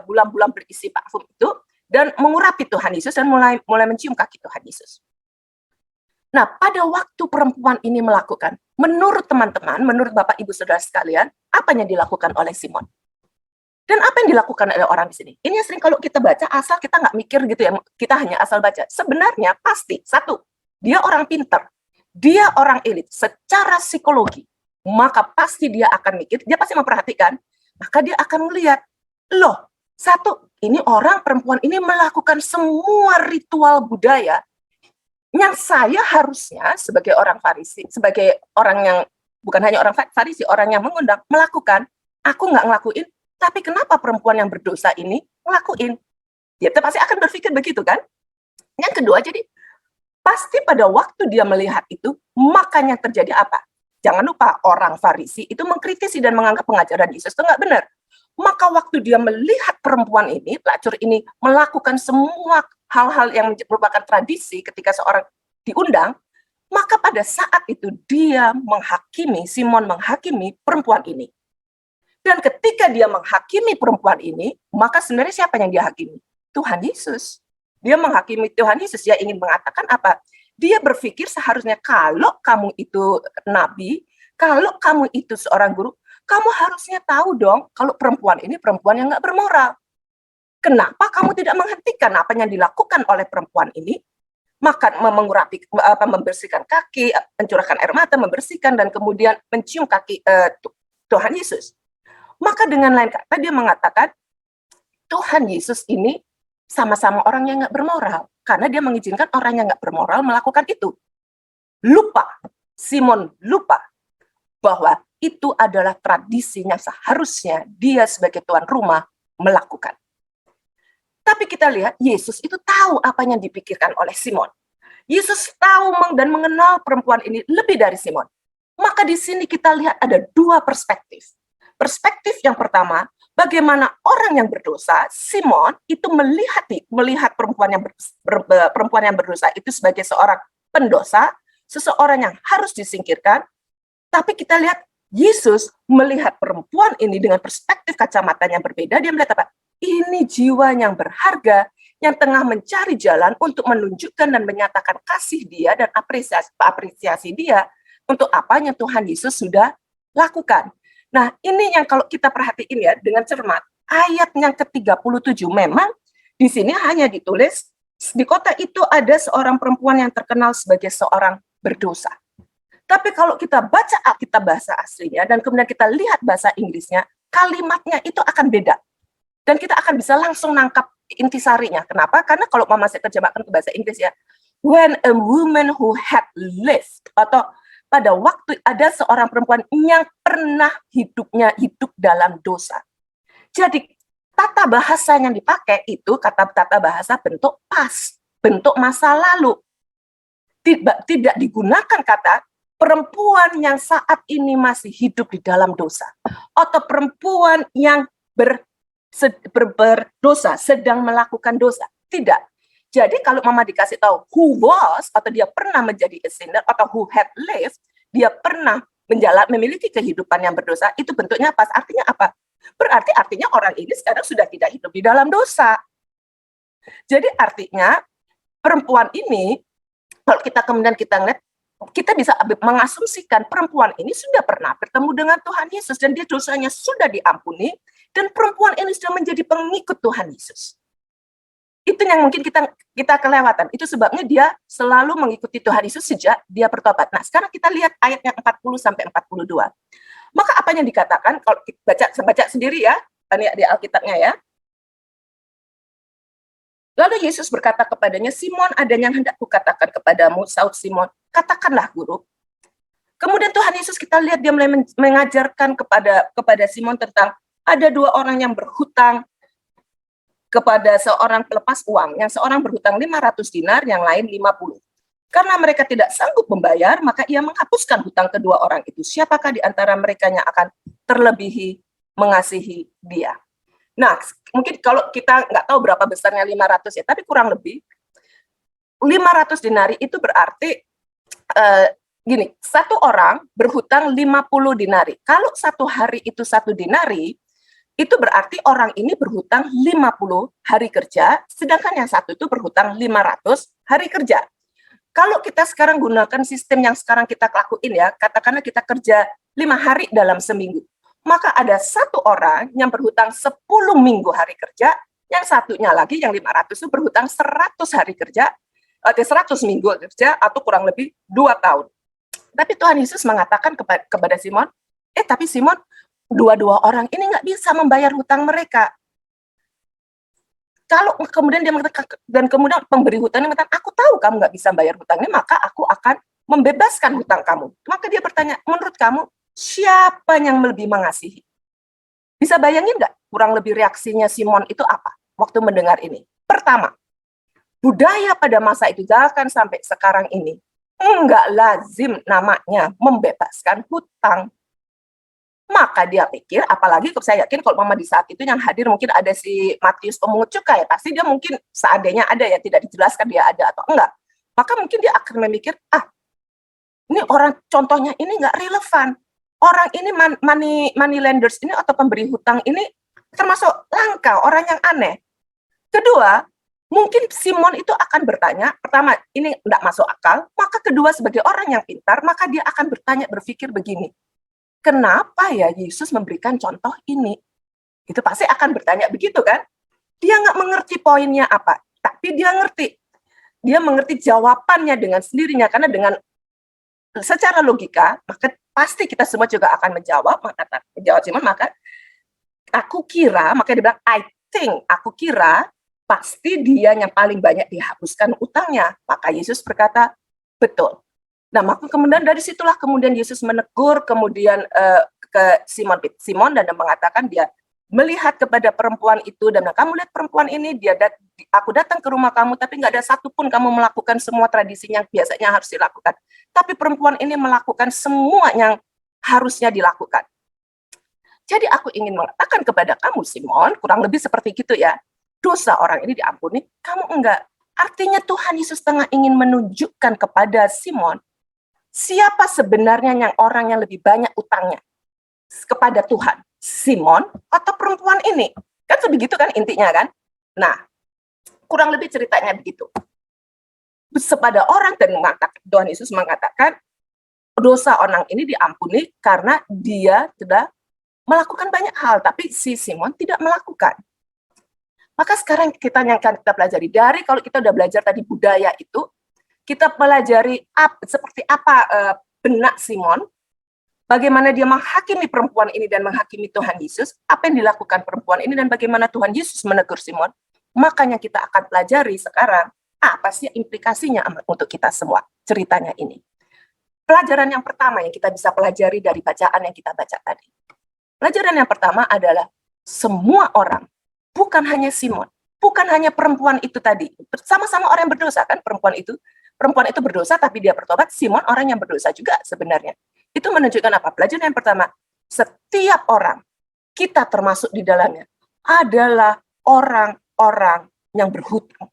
bulan-bulan berisi parfum itu, dan mengurapi Tuhan Yesus dan mulai mencium kaki Tuhan Yesus. Nah, pada waktu perempuan ini melakukan, menurut teman-teman, menurut Bapak Ibu Saudara sekalian, apa yang dilakukan oleh Simon? Dan apa yang dilakukan oleh orang di sini? Ini yang sering kalau kita baca, asal kita nggak mikir gitu ya, kita hanya asal baca. Sebenarnya pasti, satu, dia orang pintar, dia orang elit, secara psikologi, maka pasti dia akan mikir, dia pasti memperhatikan, maka dia akan melihat, loh, satu, ini orang perempuan ini melakukan semua ritual budaya yang saya harusnya sebagai orang Farisi, sebagai orang yang bukan hanya orang Farisi, orang yang mengundang, melakukan, aku nggak ngelakuin, tapi kenapa perempuan yang berdosa ini ngelakuin? Dia pasti akan berpikir begitu kan? Yang kedua, jadi pasti pada waktu dia melihat itu, makanya terjadi apa? Jangan lupa, orang Farisi itu mengkritisi dan menganggap pengajaran Yesus itu nggak benar. Maka waktu dia melihat perempuan ini, pelacur ini, melakukan semua hal-hal yang merupakan tradisi ketika seorang diundang, maka pada saat itu dia Simon menghakimi perempuan ini. Dan ketika dia menghakimi perempuan ini, maka sebenarnya siapa yang dia hakimi? Tuhan Yesus. Dia menghakimi Tuhan Yesus, dia ingin mengatakan apa? Dia berpikir seharusnya kalau kamu itu nabi, kalau kamu itu seorang guru, kamu harusnya tahu dong kalau perempuan ini perempuan yang nggak bermoral. Kenapa kamu tidak menghentikan apa yang dilakukan oleh perempuan ini? Makan, membersihkan kaki, mencurahkan air mata, membersihkan, dan kemudian mencium kaki Tuhan Yesus. Maka dengan lain kata dia mengatakan, Tuhan Yesus ini sama-sama orang yang nggak bermoral. Karena dia mengizinkan orang yang nggak bermoral melakukan itu. Simon lupa bahwa itu adalah tradisinya seharusnya dia sebagai tuan rumah melakukan. Tapi kita lihat, Yesus itu tahu apa yang dipikirkan oleh Simon. Yesus tahu dan mengenal perempuan ini lebih dari Simon. Maka di sini kita lihat ada dua perspektif. Perspektif yang pertama, bagaimana orang yang berdosa, Simon itu melihat perempuan yang berdosa itu sebagai seorang pendosa, seseorang yang harus disingkirkan. Tapi kita lihat Yesus melihat perempuan ini dengan perspektif kacamata yang berbeda. Dia melihat apa? Ini jiwa yang berharga yang tengah mencari jalan untuk menunjukkan dan menyatakan kasih dia dan apresiasi dia untuk apa yang Tuhan Yesus sudah lakukan. Nah, ini yang kalau kita perhatiin ya dengan cermat, ayat yang ke-37 memang di sini hanya ditulis di kota itu ada seorang perempuan yang terkenal sebagai seorang berdosa. Tapi kalau kita baca Alkitab bahasa aslinya dan kemudian kita lihat bahasa Inggrisnya, kalimatnya itu akan beda. Dan kita akan bisa langsung nangkap intisarinya. Kenapa? Karena kalau Mama saya terjemahkan ke bahasa Inggris ya, when a woman who had lived, atau pada waktu ada seorang perempuan yang pernah hidup dalam dosa. Jadi tata bahasa yang dipakai itu tata bahasa bentuk past, bentuk masa lalu. Tidak digunakan kata perempuan yang saat ini masih hidup di dalam dosa, atau perempuan yang berdosa, sedang melakukan dosa. Tidak. Jadi kalau Mama dikasih tahu who was, atau dia pernah menjadi a sinner, atau who had lived, dia pernah memiliki kehidupan yang berdosa, itu bentuknya pas. Artinya apa? Berarti artinya orang ini sekarang sudah tidak hidup di dalam dosa. Jadi artinya perempuan ini, kalau kita kemudian kita ngeliat, kita bisa mengasumsikan perempuan ini sudah pernah bertemu dengan Tuhan Yesus dan dia dosanya sudah diampuni, dan perempuan ini sudah menjadi pengikut Tuhan Yesus. Itu yang mungkin kita kelewatan. Itu sebabnya dia selalu mengikuti Tuhan Yesus sejak dia bertobat. Nah, sekarang kita lihat ayat yang 40 sampai 42. Maka apa yang dikatakan kalau kita baca sendiri ya, di Alkitabnya ya. Lalu Yesus berkata kepadanya, Simon, ada yang hendak kukatakan kepadamu, sahut Simon, katakanlah guru. Kemudian Tuhan Yesus kita lihat dia mulai mengajarkan kepada Simon tentang ada dua orang yang berhutang kepada seorang pelepas uang. Yang seorang berhutang 500 dinar, yang lain 50. Karena mereka tidak sanggup membayar, maka ia menghapuskan hutang kedua orang itu. Siapakah di antara mereka yang akan terlebihi mengasihi dia? Nah, mungkin kalau kita nggak tahu berapa besarnya 500 ya, tapi kurang lebih 500 dinari itu berarti gini, satu orang berhutang 50 dinari. Kalau satu hari itu 1 dinari, itu berarti orang ini berhutang 50 hari kerja, sedangkan yang satu itu berhutang 500 hari kerja. Kalau kita sekarang gunakan sistem yang sekarang kita lakuin ya, katakanlah kita kerja 5 hari dalam seminggu, maka ada satu orang yang berhutang 10 minggu hari kerja, yang satunya lagi, yang 500 itu berhutang 100 hari kerja, 100 minggu kerja, atau kurang lebih 2 tahun. Tapi Tuhan Yesus mengatakan kepada Simon, tapi Simon, dua-dua orang ini nggak bisa membayar hutang mereka. Kalau kemudian dia mengatakan, dan kemudian pemberi hutangnya mengatakan, aku tahu kamu nggak bisa bayar hutangnya, maka aku akan membebaskan hutang kamu. Maka dia bertanya, menurut kamu, siapa yang lebih mengasihi? Bisa bayangin nggak kurang lebih reaksinya Simon itu apa waktu mendengar ini? Pertama, budaya pada masa itu bahkan sampai sekarang ini, nggak lazim namanya membebaskan hutang. Maka dia pikir, apalagi saya yakin kalau Mama di saat itu yang hadir mungkin ada si Matius pemungut cukai, pasti dia mungkin seandainya ada ya, tidak dijelaskan dia ada atau enggak. Maka mungkin dia akan memikir, ini orang contohnya ini nggak relevan. Orang ini money lenders ini atau pemberi hutang ini termasuk langka, orang yang aneh. Kedua, mungkin Simon itu akan bertanya, pertama ini nggak masuk akal, maka kedua sebagai orang yang pintar, maka dia akan berpikir begini. kenapa ya Yesus memberikan contoh ini? Itu pasti akan bertanya begitu kan? Dia nggak mengerti poinnya apa, tapi dia ngerti. Dia mengerti jawabannya dengan sendirinya, karena dengan secara logika, maka pasti kita semua juga akan menjawab Simon, maka aku kira, makanya dia bilang, I think, aku kira pasti dia yang paling banyak dihapuskan utangnya. Maka Yesus berkata, betul. Nah, maka kemudian dari situlah kemudian Yesus menegur kemudian ke Simon dan mengatakan dia melihat kepada perempuan itu dan kamu lihat perempuan ini, aku datang ke rumah kamu tapi nggak ada satupun kamu melakukan semua tradisi yang biasanya harus dilakukan. Tapi perempuan ini melakukan semua yang harusnya dilakukan. Jadi aku ingin mengatakan kepada kamu Simon, kurang lebih seperti gitu ya, dosa orang ini diampuni, kamu enggak. Artinya Tuhan Yesus tengah ingin menunjukkan kepada Simon, siapa sebenarnya yang orang yang lebih banyak utangnya kepada Tuhan, Simon atau perempuan ini? Kan sebegitu kan intinya kan? Nah, kurang lebih ceritanya begitu. Kepada orang dan Tuhan Yesus mengatakan dosa orang ini diampuni karena dia sudah melakukan banyak hal, tapi si Simon tidak melakukan. Maka sekarang kita yang akan kita pelajari dari, kalau kita udah belajar tadi budaya itu, kita pelajari seperti apa benak Simon, bagaimana dia menghakimi perempuan ini dan menghakimi Tuhan Yesus, apa yang dilakukan perempuan ini dan bagaimana Tuhan Yesus menegur Simon. Makanya kita akan pelajari sekarang, apa sih implikasinya untuk kita semua, ceritanya ini. Pelajaran yang pertama yang kita bisa pelajari dari bacaan yang kita baca tadi. Pelajaran yang pertama adalah semua orang, bukan hanya Simon, bukan hanya perempuan itu tadi, sama-sama orang yang berdosa kan, perempuan itu berdosa tapi dia bertobat, Simon orang yang berdosa juga sebenarnya. Itu menunjukkan apa? Pelajaran yang pertama, setiap orang, kita termasuk di dalamnya, adalah orang-orang yang berhutang.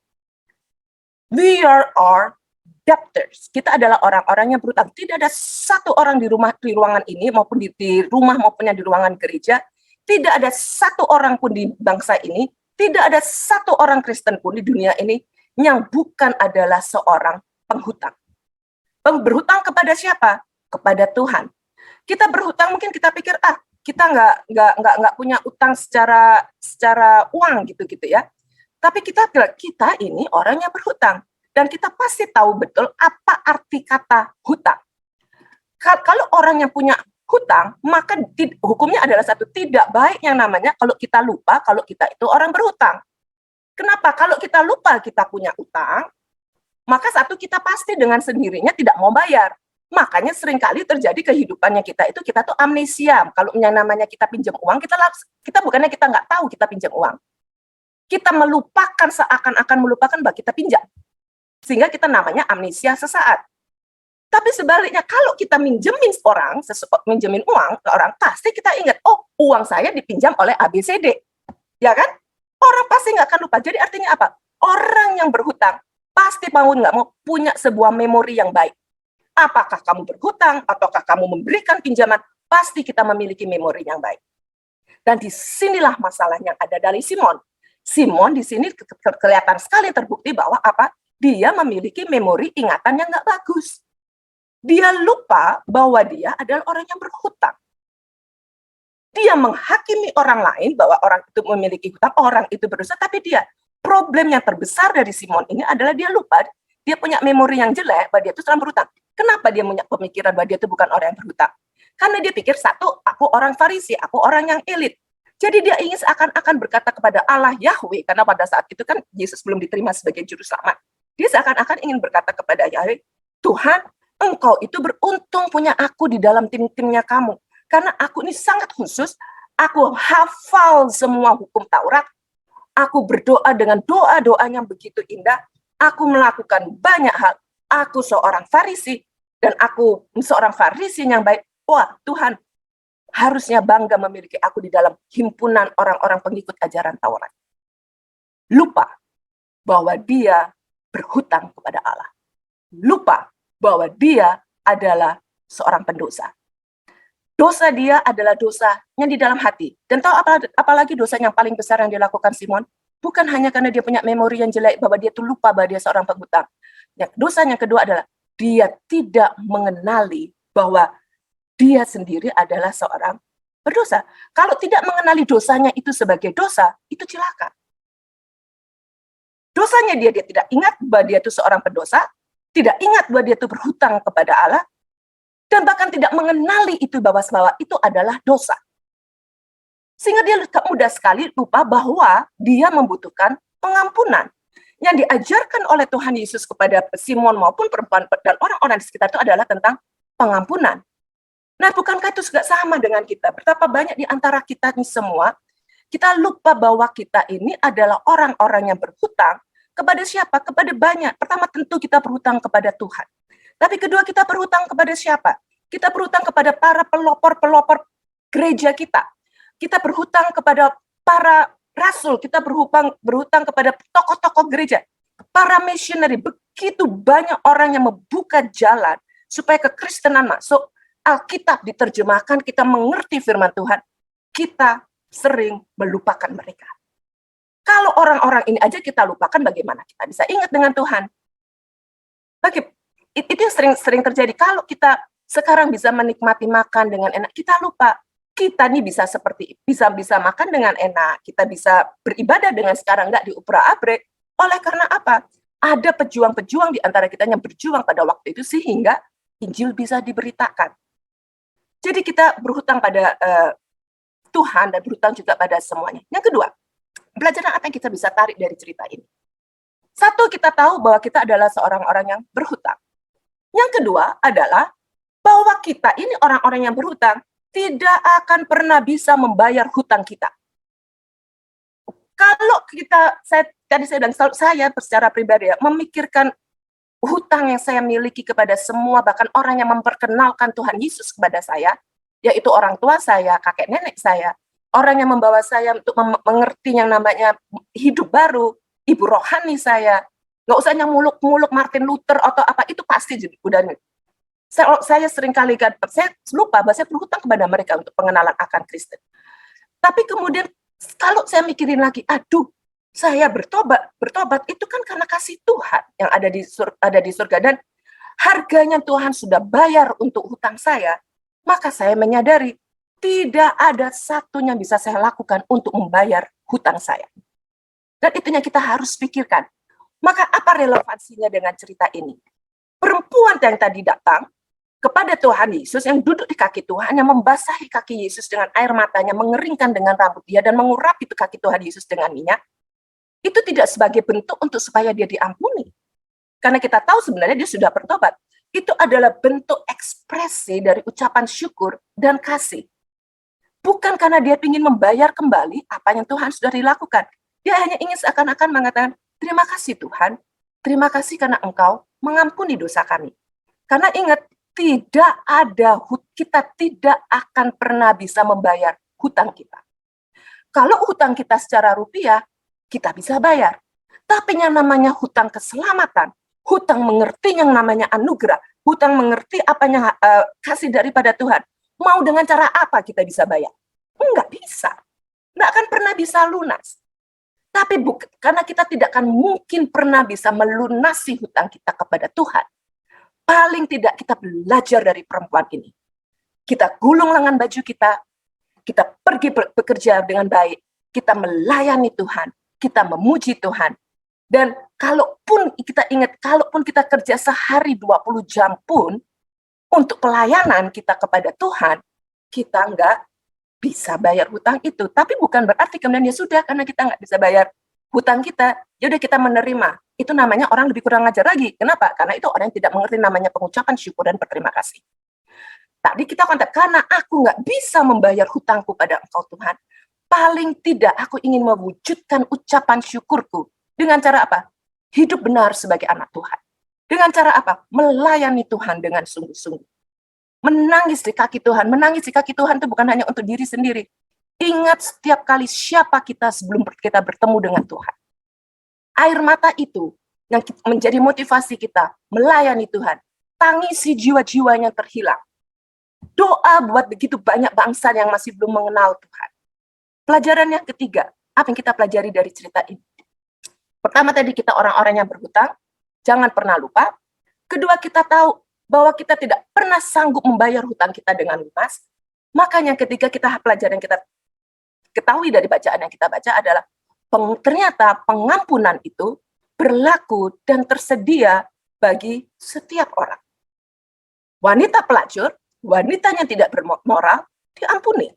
We are all debtors. Kita adalah orang-orang yang berhutang. Tidak ada satu orang di ruangan ini maupun di rumah maupun di ruangan gereja, tidak ada satu orang pun di bangsa ini, tidak ada satu orang Kristen pun di dunia ini yang bukan adalah seorang penghutang. Berhutang kepada siapa? Kepada Tuhan. Kita berhutang mungkin kita pikir kita nggak punya utang secara uang gitu ya. Tapi kita ini orang yang berhutang. Dan kita pasti tahu betul apa arti kata hutang. Kalau orang yang punya hutang, maka hukumnya adalah satu, tidak baik yang namanya kalau kita lupa kalau kita itu orang berhutang. Kenapa? Kalau kita lupa kita punya utang, maka satu, kita pasti dengan sendirinya tidak mau bayar. Makanya seringkali terjadi kehidupannya kita tuh amnesia. Kalau yang namanya kita pinjam uang, kita bukannya kita nggak tahu kita pinjam uang. Kita melupakan, seakan-akan melupakan bahwa kita pinjam. Sehingga kita namanya amnesia sesaat. Tapi sebaliknya, kalau kita minjemin uang ke orang, pasti kita ingat, oh, uang saya dipinjam oleh ABCD. Ya kan? Orang pasti nggak akan lupa. Jadi artinya apa? Orang yang berhutang pasti mau nggak mau punya sebuah memori yang baik. Apakah kamu berhutang, ataukah kamu memberikan pinjaman, pasti kita memiliki memori yang baik. Dan disinilah masalah yang ada dari Simon. Simon di sini kelihatan sekali terbukti bahwa apa? Dia memiliki memori ingatan yang nggak bagus. Dia lupa bahwa dia adalah orang yang berhutang. Dia menghakimi orang lain bahwa orang itu memiliki hutang, orang itu berdosa, tapi problem yang terbesar dari Simon ini adalah dia lupa, dia punya memori yang jelek bahwa dia itu sedang berhutang. Kenapa dia punya pemikiran bahwa dia itu bukan orang yang berhutang? Karena dia pikir, satu, aku orang Farisi, aku orang yang elit. Jadi dia ingin seakan-akan berkata kepada Allah Yahweh, karena pada saat itu kan Yesus belum diterima sebagai juru selamat. Dia seakan-akan ingin berkata kepada Yahweh, Tuhan, engkau itu beruntung punya aku di dalam tim-timnya kamu. Karena aku ini sangat khusus, aku hafal semua hukum Taurat, aku berdoa dengan doa-doa yang begitu indah, aku melakukan banyak hal, aku seorang Farisi, dan aku seorang Farisi yang baik. Wah, Tuhan harusnya bangga memiliki aku di dalam himpunan orang-orang pengikut ajaran Taurat. Lupa bahwa dia berhutang kepada Allah. Lupa bahwa dia adalah seorang pendosa. Dosa dia adalah dosa yang di dalam hati. Dan tahu apalagi dosa yang paling besar yang dilakukan Simon? Bukan hanya karena dia punya memori yang jelek, bahwa dia tuh lupa bahwa dia seorang penghutang. Dosa yang kedua adalah dia tidak mengenali bahwa dia sendiri adalah seorang berdosa. Kalau tidak mengenali dosanya itu sebagai dosa, itu celaka. Dosanya dia tidak ingat bahwa dia itu seorang pendosa, tidak ingat bahwa dia itu berhutang kepada Allah, dan bahkan tidak mengenali itu bahwa itu adalah dosa. Sehingga dia mudah sekali lupa bahwa dia membutuhkan pengampunan. Yang diajarkan oleh Tuhan Yesus kepada Simon maupun perempuan dan orang-orang di sekitar itu adalah tentang pengampunan. Nah, bukankah itu juga sama dengan kita? Betapa banyak di antara kita ini semua, kita lupa bahwa kita ini adalah orang-orang yang berhutang kepada siapa? Kepada banyak. Pertama tentu kita berhutang kepada Tuhan. Tapi kedua kita berhutang kepada siapa? Kita berhutang kepada para pelopor-pelopor gereja kita. Kita berhutang kepada para rasul, kita berhutang kepada tokoh-tokoh gereja, para misioneri. Begitu banyak orang yang membuka jalan supaya kekristenan masuk, Alkitab diterjemahkan, kita mengerti firman Tuhan, kita sering melupakan mereka. Kalau orang-orang ini aja kita lupakan, bagaimana kita bisa ingat dengan Tuhan? Itu yang sering terjadi. Kalau kita sekarang bisa menikmati makan dengan enak, kita lupa. Kita nih bisa makan dengan enak, kita bisa beribadah dengan sekarang nggak diupra-abrik. Oleh karena apa? Ada pejuang-pejuang di antara kita yang berjuang pada waktu itu sehingga Injil bisa diberitakan. Jadi kita berhutang pada Tuhan dan berhutang juga pada semuanya. Yang kedua, pelajaran apa yang kita bisa tarik dari cerita ini? Satu, kita tahu bahwa kita adalah seorang orang yang berhutang. Yang kedua adalah bahwa kita ini orang-orang yang berhutang tidak akan pernah bisa membayar hutang kita. Kalau tadi saya bilang, saya secara pribadi memikirkan hutang yang saya miliki kepada semua, bahkan orang yang memperkenalkan Tuhan Yesus kepada saya, yaitu orang tua saya, kakek nenek saya, orang yang membawa saya untuk mengerti yang namanya hidup baru, ibu rohani saya, nggak usah yang muluk-muluk Martin Luther atau apa, itu pasti udah. Saya sering kali saya lupa bahwa saya berhutang kepada mereka untuk pengenalan akan Kristen. Tapi kemudian kalau saya mikirin lagi, saya bertobat itu kan karena kasih Tuhan yang ada di surga, dan harganya Tuhan sudah bayar untuk hutang saya. Maka saya menyadari tidak ada satunya bisa saya lakukan untuk membayar hutang saya. Dan itu yang kita harus pikirkan. Maka apa relevansinya dengan cerita ini? Perempuan yang tadi datang kepada Tuhan Yesus, yang duduk di kaki Tuhan, yang membasahi kaki Yesus dengan air matanya, mengeringkan dengan rambut dia, dan mengurapi kaki Tuhan Yesus dengan minyak, itu tidak sebagai bentuk untuk supaya dia diampuni. Karena kita tahu sebenarnya dia sudah bertobat. Itu adalah bentuk ekspresi dari ucapan syukur dan kasih. Bukan karena dia ingin membayar kembali apa yang Tuhan sudah dilakukan. Dia hanya ingin seakan-akan mengatakan, terima kasih Tuhan, terima kasih karena Engkau mengampuni dosa kami. Karena ingat, kita tidak akan pernah bisa membayar hutang kita. Kalau hutang kita secara rupiah, kita bisa bayar. Tapi yang namanya hutang keselamatan, hutang mengerti yang namanya anugerah, hutang mengerti apa yang kasih daripada Tuhan, mau dengan cara apa kita bisa bayar? Enggak bisa. Enggak akan pernah bisa lunas. Tapi karena kita tidak akan mungkin pernah bisa melunasi hutang kita kepada Tuhan, paling tidak kita belajar dari perempuan ini. Kita gulung lengan baju kita pergi bekerja dengan baik, kita melayani Tuhan, kita memuji Tuhan. Dan kalaupun kita kerja sehari 20 jam pun, untuk pelayanan kita kepada Tuhan, kita nggak bisa bayar hutang itu. Tapi bukan berarti kemudian ya sudah, karena kita nggak bisa bayar hutang kita, ya udah kita menerima. Itu namanya orang lebih kurang ajar lagi. Kenapa? Karena itu orang yang tidak mengerti namanya pengucapan syukur dan berterima kasih. Tadi kita katakan, karena aku nggak bisa membayar hutangku pada Engkau Tuhan, paling tidak aku ingin mewujudkan ucapan syukurku. Dengan cara apa? Hidup benar sebagai anak Tuhan. Dengan cara apa? Melayani Tuhan dengan sungguh-sungguh. Menangis di kaki Tuhan. Menangis di kaki Tuhan itu bukan hanya untuk diri sendiri. Ingat setiap kali siapa kita sebelum kita bertemu dengan Tuhan. Air mata itu yang menjadi motivasi kita melayani Tuhan. Tangisi jiwa-jiwa yang terhilang. Doa buat begitu banyak bangsa yang masih belum mengenal Tuhan. Pelajaran yang ketiga, apa yang kita pelajari dari cerita ini? Pertama tadi kita orang-orang yang berhutang, jangan pernah lupa. Kedua kita tahu bahwa kita tidak pernah sanggup membayar hutang kita dengan lunas. Makanya ketika kita pelajaran yang kita ketahui dari bacaan yang kita baca adalah ternyata pengampunan itu berlaku dan tersedia bagi setiap orang. Wanita pelacur, wanitanya tidak bermoral, diampuni.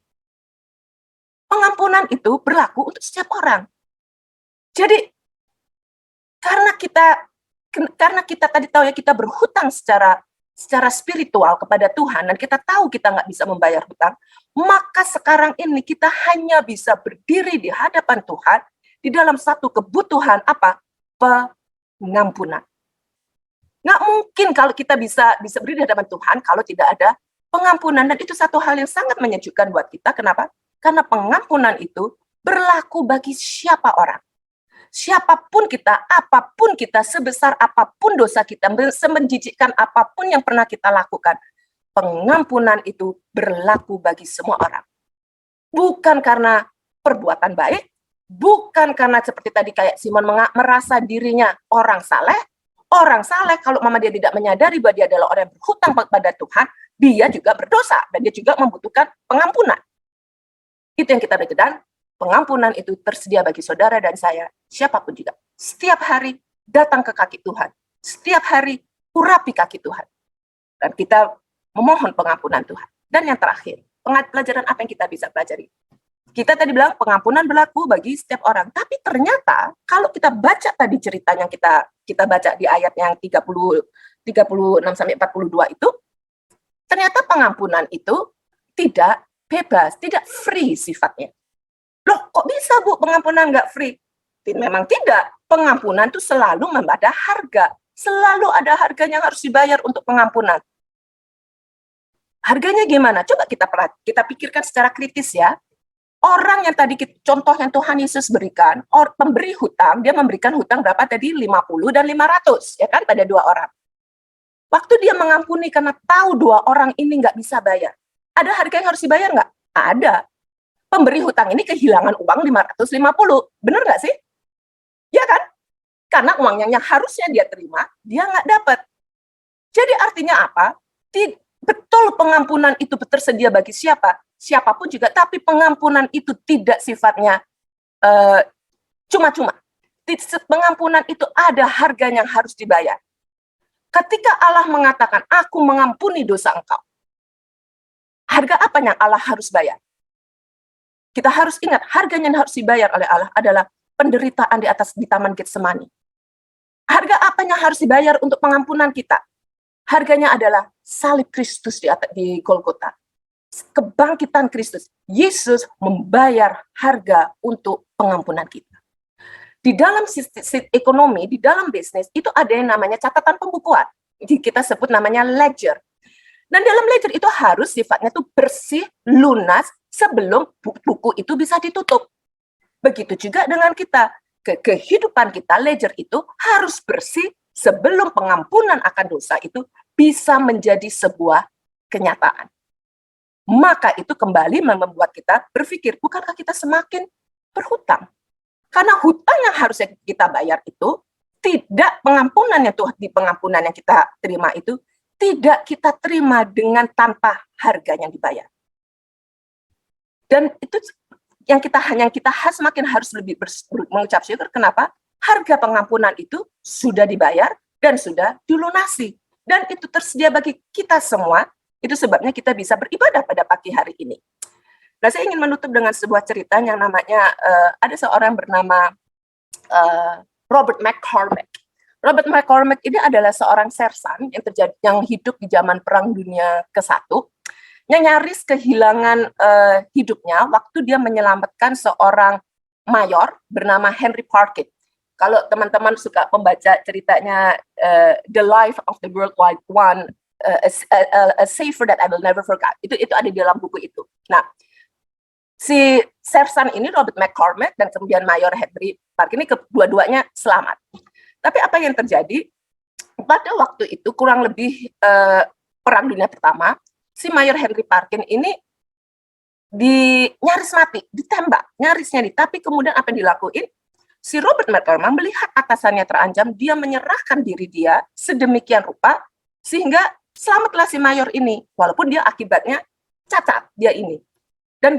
Pengampunan itu berlaku untuk setiap orang. Jadi karena kita tadi tahu ya, kita berhutang secara spiritual kepada Tuhan dan kita tahu kita nggak bisa membayar hutang, maka sekarang ini kita hanya bisa berdiri di hadapan Tuhan di dalam satu kebutuhan apa? Pengampunan. Nggak mungkin kalau kita bisa berdiri di hadapan Tuhan kalau tidak ada pengampunan, dan itu satu hal yang sangat menyejukkan buat kita. Kenapa? Karena pengampunan itu berlaku bagi siapa orang. Siapapun kita, apapun kita, sebesar apapun dosa kita, semenjijikkan apapun yang pernah kita lakukan, pengampunan itu berlaku bagi semua orang. Bukan karena perbuatan baik, bukan karena seperti tadi kayak Simon merasa dirinya orang saleh. Orang saleh kalau mama dia tidak menyadari bahwa dia adalah orang yang berhutang kepada Tuhan, dia juga berdosa dan dia juga membutuhkan pengampunan. Itu yang kita baca, dan pengampunan itu tersedia bagi saudara dan saya, siapapun juga. Setiap hari datang ke kaki Tuhan. Setiap hari urapi kaki Tuhan. Dan kita memohon pengampunan Tuhan. Dan yang terakhir, pelajaran apa yang kita bisa pelajari? Kita tadi bilang pengampunan berlaku bagi setiap orang. Tapi ternyata kalau kita baca tadi ceritanya kita baca di ayat yang 36-42 itu, ternyata pengampunan itu tidak bebas, tidak free sifatnya. Loh, kok bisa Bu pengampunan nggak free? Memang tidak. Pengampunan itu selalu ada harga. Selalu ada harganya yang harus dibayar untuk pengampunan. Harganya gimana? Coba kita pikirkan secara kritis ya. Orang yang tadi contoh yang Tuhan Yesus berikan, pemberi hutang, dia memberikan hutang berapa tadi? 50 dan 500, ya kan, pada dua orang. Waktu dia mengampuni karena tahu dua orang ini nggak bisa bayar. Ada harga yang harus dibayar nggak? Ada. Pemberi hutang ini kehilangan uang 550. Benar nggak sih? Ya kan? Karena uangnya yang harusnya dia terima, dia nggak dapat. Jadi artinya apa? Betul pengampunan itu tersedia bagi siapapun juga, tapi pengampunan itu tidak sifatnya cuma-cuma. Pengampunan itu ada harganya yang harus dibayar. Ketika Allah mengatakan, aku mengampuni dosa engkau, harga apa yang Allah harus bayar? Kita harus ingat, harganya yang harus dibayar oleh Allah adalah penderitaan di Taman Getsemani. Harga apa yang harus dibayar untuk pengampunan kita? Harganya adalah salib Kristus di Golgota. Kebangkitan Kristus. Yesus membayar harga untuk pengampunan kita. Di dalam ekonomi, di dalam bisnis, itu ada yang namanya catatan pembukuan. Kita sebut namanya ledger. Dan dalam ledger itu harus sifatnya itu bersih, lunas, sebelum buku itu bisa ditutup. Begitu juga dengan kita. Kehidupan kita, ledger itu harus bersih sebelum pengampunan akan dosa itu bisa menjadi sebuah kenyataan. Maka itu kembali membuat kita berpikir, bukankah kita semakin berhutang? Karena hutang yang harusnya kita bayar itu, tidak pengampunan yang kita terima itu, tidak kita terima dengan tanpa harganya dibayar. Dan itu yang kita semakin harus lebih mengucap syukur. Kenapa? Harga pengampunan itu sudah dibayar dan sudah dilunasi. Dan itu tersedia bagi kita semua. Itu sebabnya kita bisa beribadah pada pagi hari ini. Nah, saya ingin menutup dengan sebuah cerita yang namanya, ada seorang bernama Robert McCormack. Robert McCormack ini adalah seorang sersan yang hidup di zaman Perang Dunia ke-1, yang nyaris kehilangan hidupnya waktu dia menyelamatkan seorang mayor bernama Henry Parkin. Kalau teman-teman suka membaca ceritanya The Life of the World War I, a Savior That I Will Never Forget, itu ada di dalam buku itu. Nah, si sersan ini Robert McCormack dan kemudian Mayor Henry Parkin ini kedua-duanya selamat. Tapi apa yang terjadi pada waktu itu, kurang lebih Perang Dunia Pertama, si Mayor Henry Parkin ini nyaris mati, ditembak, nyarisnya tapi kemudian apa yang dilakuin? Si Robert McCormack melihat atasannya terancam, dia menyerahkan diri dia sedemikian rupa sehingga Selamatlah si mayor ini, walaupun dia akibatnya cacat, dia ini. Dan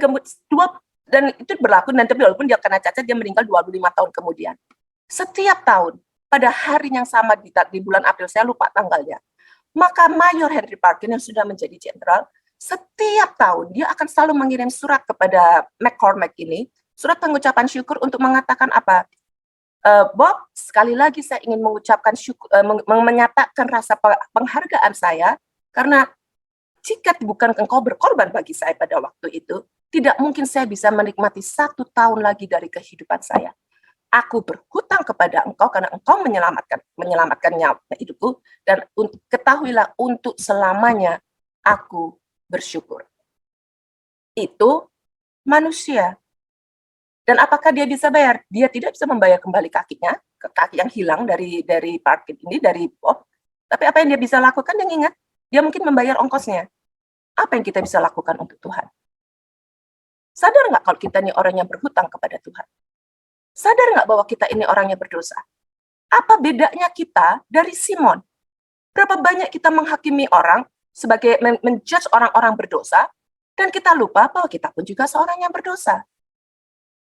itu berlaku, dan tapi walaupun dia kena cacat, dia meninggal 25 tahun kemudian. Setiap tahun, pada hari yang sama di bulan April, saya lupa tanggalnya, maka Mayor Henry Parkin yang sudah menjadi jenderal, setiap tahun dia akan selalu mengirim surat kepada McCormack ini, surat pengucapan syukur untuk mengatakan apa? Bob, sekali lagi saya ingin mengucapkan syukur, menyatakan rasa penghargaan saya, karena jika bukan engkau berkorban bagi saya pada waktu itu, tidak mungkin saya bisa menikmati 1 tahun lagi dari kehidupan saya. Aku berhutang kepada engkau karena engkau menyelamatkan nyawa hidupku, dan ketahuilah untuk selamanya aku bersyukur. Itu manusia. Dan apakah dia bisa bayar? Dia tidak bisa membayar kembali kakinya, kaki yang hilang dari Parkin ini, dari Bob. Tapi apa yang dia bisa lakukan, yang ingat, dia mungkin membayar ongkosnya. Apa yang kita bisa lakukan untuk Tuhan? Sadar nggak kalau kita ini orang yang berhutang kepada Tuhan? Sadar nggak bahwa kita ini orang yang berdosa? Apa bedanya kita dari Simon? Berapa banyak kita menghakimi orang sebagai menjudge orang-orang berdosa, dan kita lupa bahwa kita pun juga seorang yang berdosa.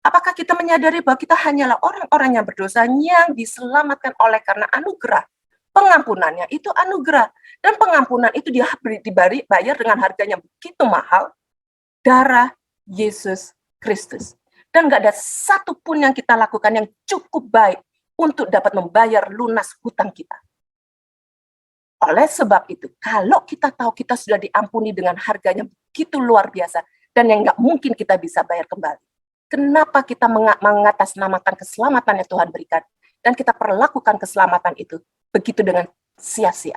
Apakah kita menyadari bahwa kita hanyalah orang-orang yang berdosa yang diselamatkan oleh karena anugerah? Pengampunannya itu anugerah. Dan pengampunan itu dibayar dengan harganya begitu mahal, darah Yesus Kristus. Dan nggak ada satupun yang kita lakukan yang cukup baik untuk dapat membayar lunas hutang kita. Oleh sebab itu, kalau kita tahu kita sudah diampuni dengan harganya begitu luar biasa, dan yang nggak mungkin kita bisa bayar kembali, kenapa kita mengatasnamakan keselamatan yang Tuhan berikan, dan kita perlakukan keselamatan itu begitu dengan sia-sia?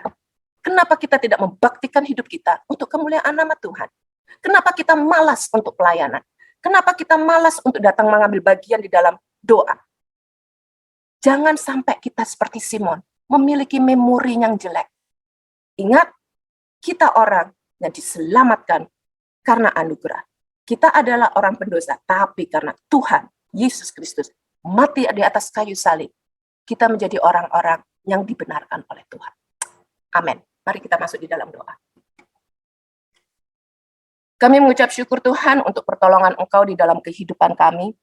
Kenapa kita tidak membaktikan hidup kita untuk kemuliaan nama Tuhan? Kenapa kita malas untuk pelayanan? Kenapa kita malas untuk datang mengambil bagian di dalam doa? Jangan sampai kita seperti Simon, memiliki memori yang jelek. Ingat, kita orang yang diselamatkan karena anugerah. Kita adalah orang pendosa, tapi karena Tuhan, Yesus Kristus, mati di atas kayu salib, kita menjadi orang-orang yang dibenarkan oleh Tuhan. Amin. Mari kita masuk di dalam doa. Kami mengucap syukur Tuhan untuk pertolongan Engkau di dalam kehidupan kami.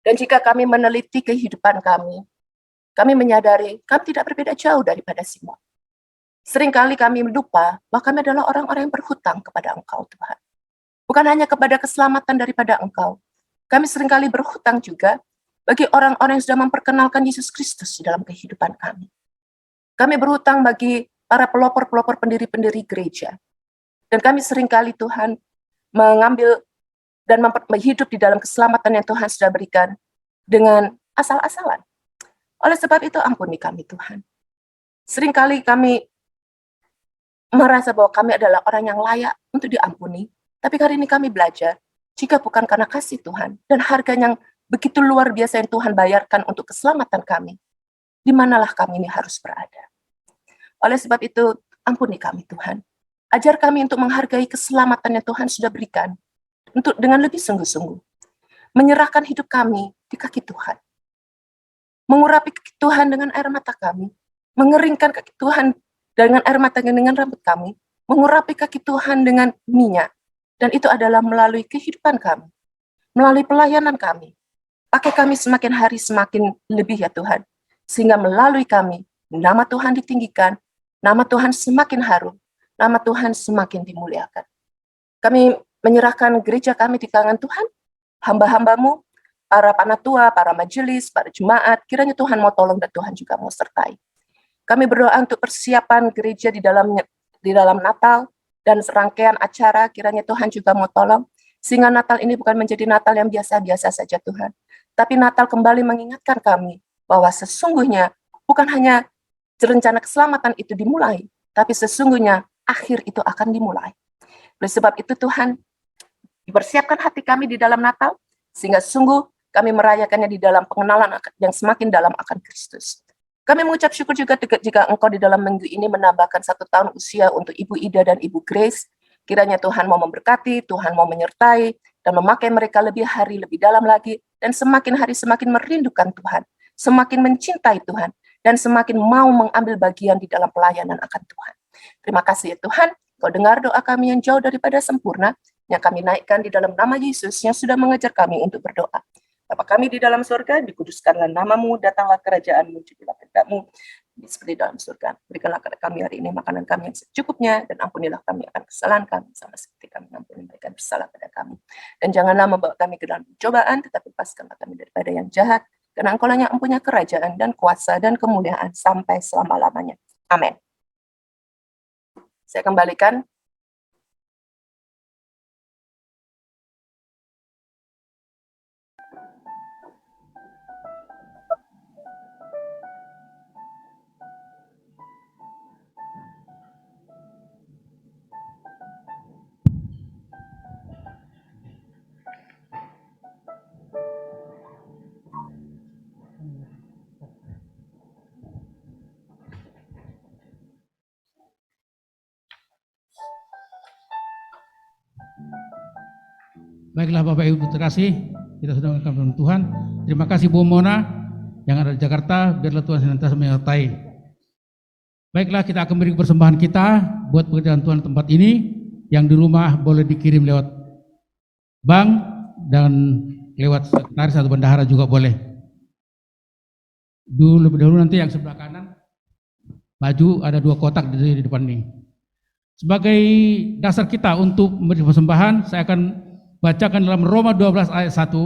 Dan jika kami meneliti kehidupan kami menyadari kami tidak berbeda jauh daripada Simon. Seringkali kami lupa bahwa kami adalah orang-orang yang berhutang kepada Engkau, Tuhan. Bukan hanya kepada keselamatan daripada Engkau. Kami seringkali berhutang juga bagi orang-orang yang sudah memperkenalkan Yesus Kristus di dalam kehidupan kami. Kami berhutang bagi para pelopor-pelopor pendiri-pendiri gereja. Dan kami seringkali, Tuhan, mengambil dan hidup di dalam keselamatan yang Tuhan sudah berikan dengan asal-asalan. Oleh sebab itu, ampuni kami, Tuhan. Seringkali kami merasa bahwa kami adalah orang yang layak untuk diampuni, tapi hari ini kami belajar, jika bukan karena kasih Tuhan dan harga yang begitu luar biasa yang Tuhan bayarkan untuk keselamatan kami, di manalah kami ini harus berada. Oleh sebab itu, ampuni kami Tuhan. Ajar kami untuk menghargai keselamatan yang Tuhan sudah berikan, untuk dengan lebih sungguh-sungguh, menyerahkan hidup kami di kaki Tuhan, mengurapi kaki Tuhan dengan air mata kami, mengeringkan kaki Tuhan dengan air mata dengan rambut kami, mengurapi kaki Tuhan dengan minyak. Dan itu adalah melalui kehidupan kami, melalui pelayanan kami. Pakai kami semakin hari semakin lebih ya Tuhan. Sehingga melalui kami, nama Tuhan ditinggikan, nama Tuhan semakin harum, nama Tuhan semakin dimuliakan. Kami menyerahkan gereja kami di tangan Tuhan, hamba-hambamu, para panatua, para majelis, para jemaat, kiranya Tuhan mau tolong dan Tuhan juga mau sertai. Kami berdoa untuk persiapan gereja di dalam Natal, dan serangkaian acara, kiranya Tuhan juga mau tolong, sehingga Natal ini bukan menjadi Natal yang biasa-biasa saja Tuhan, tapi Natal kembali mengingatkan kami, bahwa sesungguhnya bukan hanya rencana keselamatan itu dimulai, tapi sesungguhnya akhir itu akan dimulai. Oleh sebab itu Tuhan, dipersiapkan hati kami di dalam Natal, sehingga sungguh kami merayakannya di dalam pengenalan yang semakin dalam akan Kristus. Kami mengucap syukur juga jika Engkau di dalam minggu ini menambahkan 1 tahun usia untuk Ibu Ida dan Ibu Grace. Kiranya Tuhan mau memberkati, Tuhan mau menyertai, dan memakai mereka lebih hari lebih dalam lagi, dan semakin hari semakin merindukan Tuhan, semakin mencintai Tuhan, dan semakin mau mengambil bagian di dalam pelayanan akan Tuhan. Terima kasih ya Tuhan, Kau dengar doa kami yang jauh daripada sempurna, yang kami naikkan di dalam nama Yesus yang sudah mengajar kami untuk berdoa. Bapa kami di dalam surga, dikuduskanlah namamu, datanglah kerajaanmu, jadilah kehendak-mu seperti dalam surga. Berikanlah kepada kami hari ini makanan kami yang secukupnya, dan ampunilah kami akan kesalahan kami, sama seperti kami mengampuni mereka yang bersalah pada kami. Dan janganlah membawa kami ke dalam pencobaan, tetapi lepaskanlah kami daripada yang jahat, karena Engkau lah yang mempunyai kerajaan dan kuasa dan kemuliaan sampai selama-lamanya. Amin. Saya kembalikan. Baiklah Bapak Ibu terkasih, kita sudah mendengarkan firman Tuhan. Terima kasih Bu Mona yang ada di Jakarta, biarlah Tuhan senantiasa menyertai. Baiklah, kita akan beri persembahan kita buat pekerjaan Tuhan tempat ini. Yang di rumah boleh dikirim lewat bank dan lewat sekretaris atau bendahara juga boleh. Lebih dahulu nanti yang sebelah kanan baju ada 2 kotak di depan ini. Sebagai dasar kita untuk memberi persembahan, saya akan bacakan dalam Roma 12 ayat 1.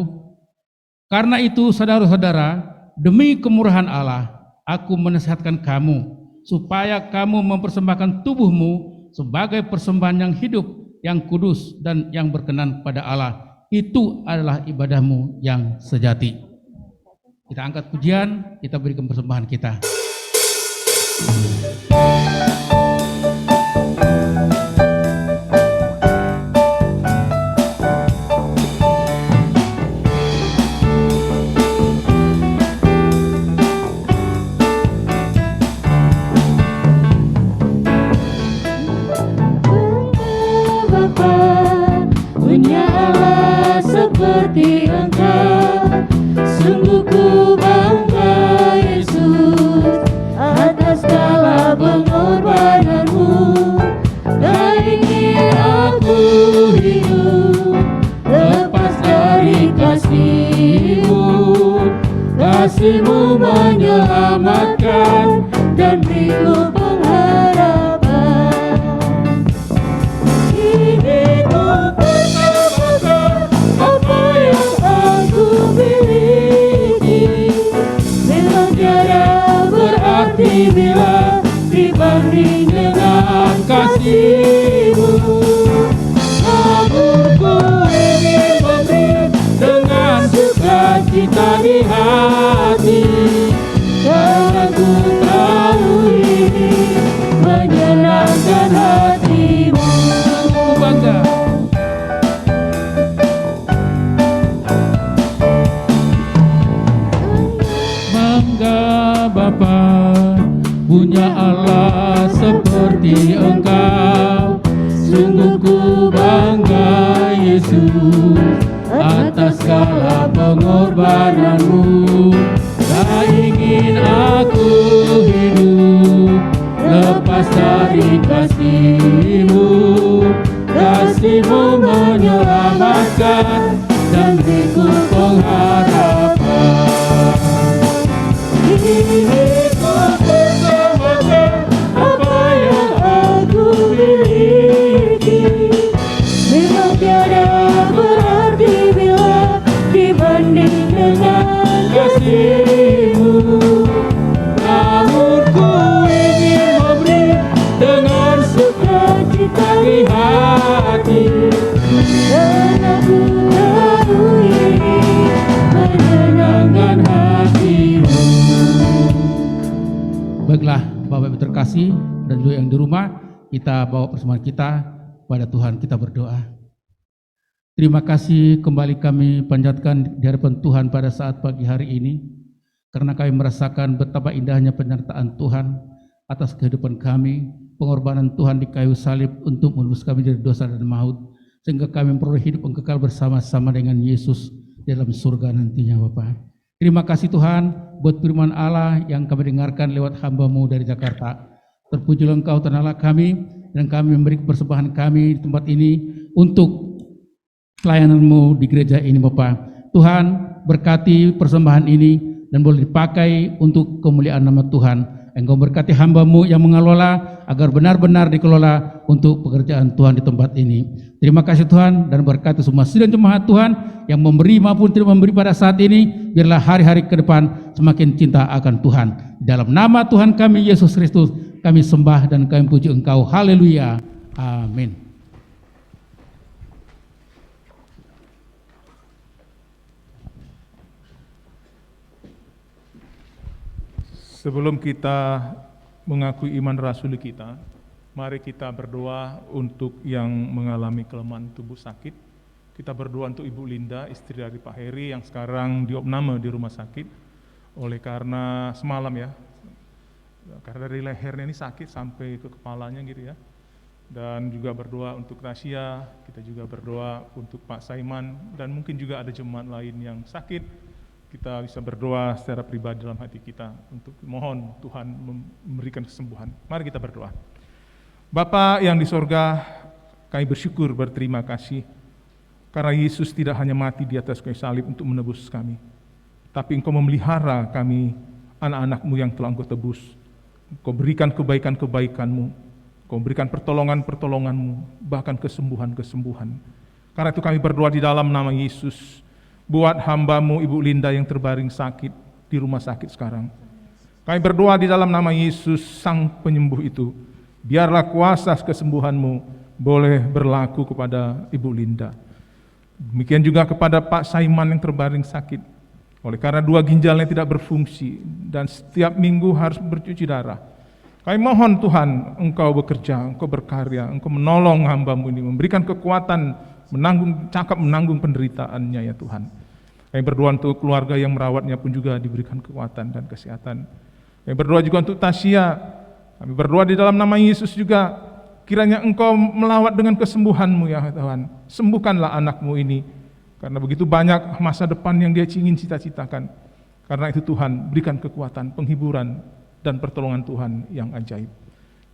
Karena itu saudara-saudara, demi kemurahan Allah, aku menasihatkan kamu, supaya kamu mempersembahkan tubuhmu sebagai persembahan yang hidup, yang kudus, dan yang berkenan pada Allah. Itu adalah ibadahmu yang sejati. Kita angkat pujian, kita berikan persembahan kita. Punya Allah seperti Engkau, sungguh ku bangga Yesus atas segala pengorbananmu. Tak ingin aku hidup lepas dari kasih-Mu. Kasih-Mu menyelamatkan dan beriku pengharapan. Ingin apa yang aku miliki, memang tiada berarti bila dibanding dengan kasih-Mu. Namun ku ingin memberi dengan sukacita di hati, karena ku tahu ini menyenangkan hati-Mu. Ku bangga. Bangga Bapa, punya Allah seperti Engkau. Sungguh ku bangga Yesus atas segala pengorbananmu. Tak ingin aku hidup lepas dari kasih-Mu. Kasih-Mu menyelamatkan dan beriku pengharapan. Ingin ku persembahkan apa yang aku miliki, memang tiada berarti bila dibanding dengan kasih-Mu. Namun ku ingin memberi dengan sukacita di hati, Dan aku tahu ini menyenangkan hati-Mu. Baiklah Bapak Ibu terkasih dan juga yang di rumah, kita bawa persembahan kita pada Tuhan, kita berdoa. Terima kasih kembali kami panjatkan di hadapan Tuhan pada saat pagi hari ini, karena kami merasakan betapa indahnya penyertaan Tuhan atas kehidupan kami, pengorbanan Tuhan di kayu salib untuk menebus kami dari dosa dan maut, sehingga kami memperoleh hidup yang kekal bersama-sama dengan Yesus dalam surga nantinya Bapak. Terima kasih Tuhan buat firman Allah yang kami dengarkan lewat hamba-Mu dari Jakarta. Terpujilah Engkau Tuhan Allah kami, dan kami memberi persembahan kami di tempat ini untuk pelayanan-Mu di gereja ini Bapa. Tuhan, berkati persembahan ini dan boleh dipakai untuk kemuliaan nama Tuhan. Engkau berkati hamba-Mu yang mengelola agar benar-benar dikelola untuk pekerjaan Tuhan di tempat ini. Terima kasih Tuhan, dan berkati semua sidang jemaat Tuhan yang memberi maupun tidak memberi pada saat ini. Biarlah hari-hari ke depan semakin cinta akan Tuhan. Di dalam nama Tuhan kami Yesus Kristus kami sembah dan kami puji Engkau. Haleluya. Amin. Sebelum kita mengakui iman rasuli kita, mari kita berdoa untuk yang mengalami kelemahan tubuh sakit. Kita berdoa untuk Ibu Linda, istri dari Pak Heri yang sekarang diopname di rumah sakit. Oleh karena semalam ya, karena dari lehernya ini sakit sampai ke kepalanya gitu ya. Dan juga berdoa untuk Rasya, kita juga berdoa untuk Pak Saiman, dan mungkin juga ada jemaat lain yang sakit. Kita bisa berdoa secara pribadi dalam hati kita untuk mohon Tuhan memberikan kesembuhan. Mari kita berdoa. Bapa yang di sorga, kami bersyukur, berterima kasih karena Yesus tidak hanya mati di atas kayu salib untuk menebus kami, tapi Engkau memelihara kami, anak-anak-Mu yang telah Engkau tebus. Engkau berikan kebaikan-kebaikan-Mu, Engkau berikan pertolongan-pertolongan-Mu, bahkan kesembuhan-kesembuhan. Karena itu kami berdoa di dalam nama Yesus, buat hamba-Mu Ibu Linda yang terbaring sakit di rumah sakit sekarang. Kami berdoa di dalam nama Yesus, Sang Penyembuh itu, biarlah kuasa kesembuhan-Mu boleh berlaku kepada Ibu Linda. Demikian juga kepada Pak Saiman yang terbaring sakit, oleh karena 2 ginjalnya tidak berfungsi dan setiap minggu harus bercuci darah. Kami mohon Tuhan, Engkau bekerja, Engkau berkarya, Engkau menolong hamba-Mu ini, memberikan kekuatan, menanggung penderitaannya ya Tuhan. Kami berdoa untuk keluarga yang merawatnya pun juga diberikan kekuatan dan kesehatan. Kami berdoa juga untuk Tasya. Kami berdoa di dalam nama Yesus juga, kiranya Engkau melawat dengan kesembuhan-Mu ya Tuhan. Sembuhkanlah anak-Mu ini, karena begitu banyak masa depan yang dia ingin cita-citakan. Karena itu Tuhan, berikan kekuatan, penghiburan, dan pertolongan Tuhan yang ajaib.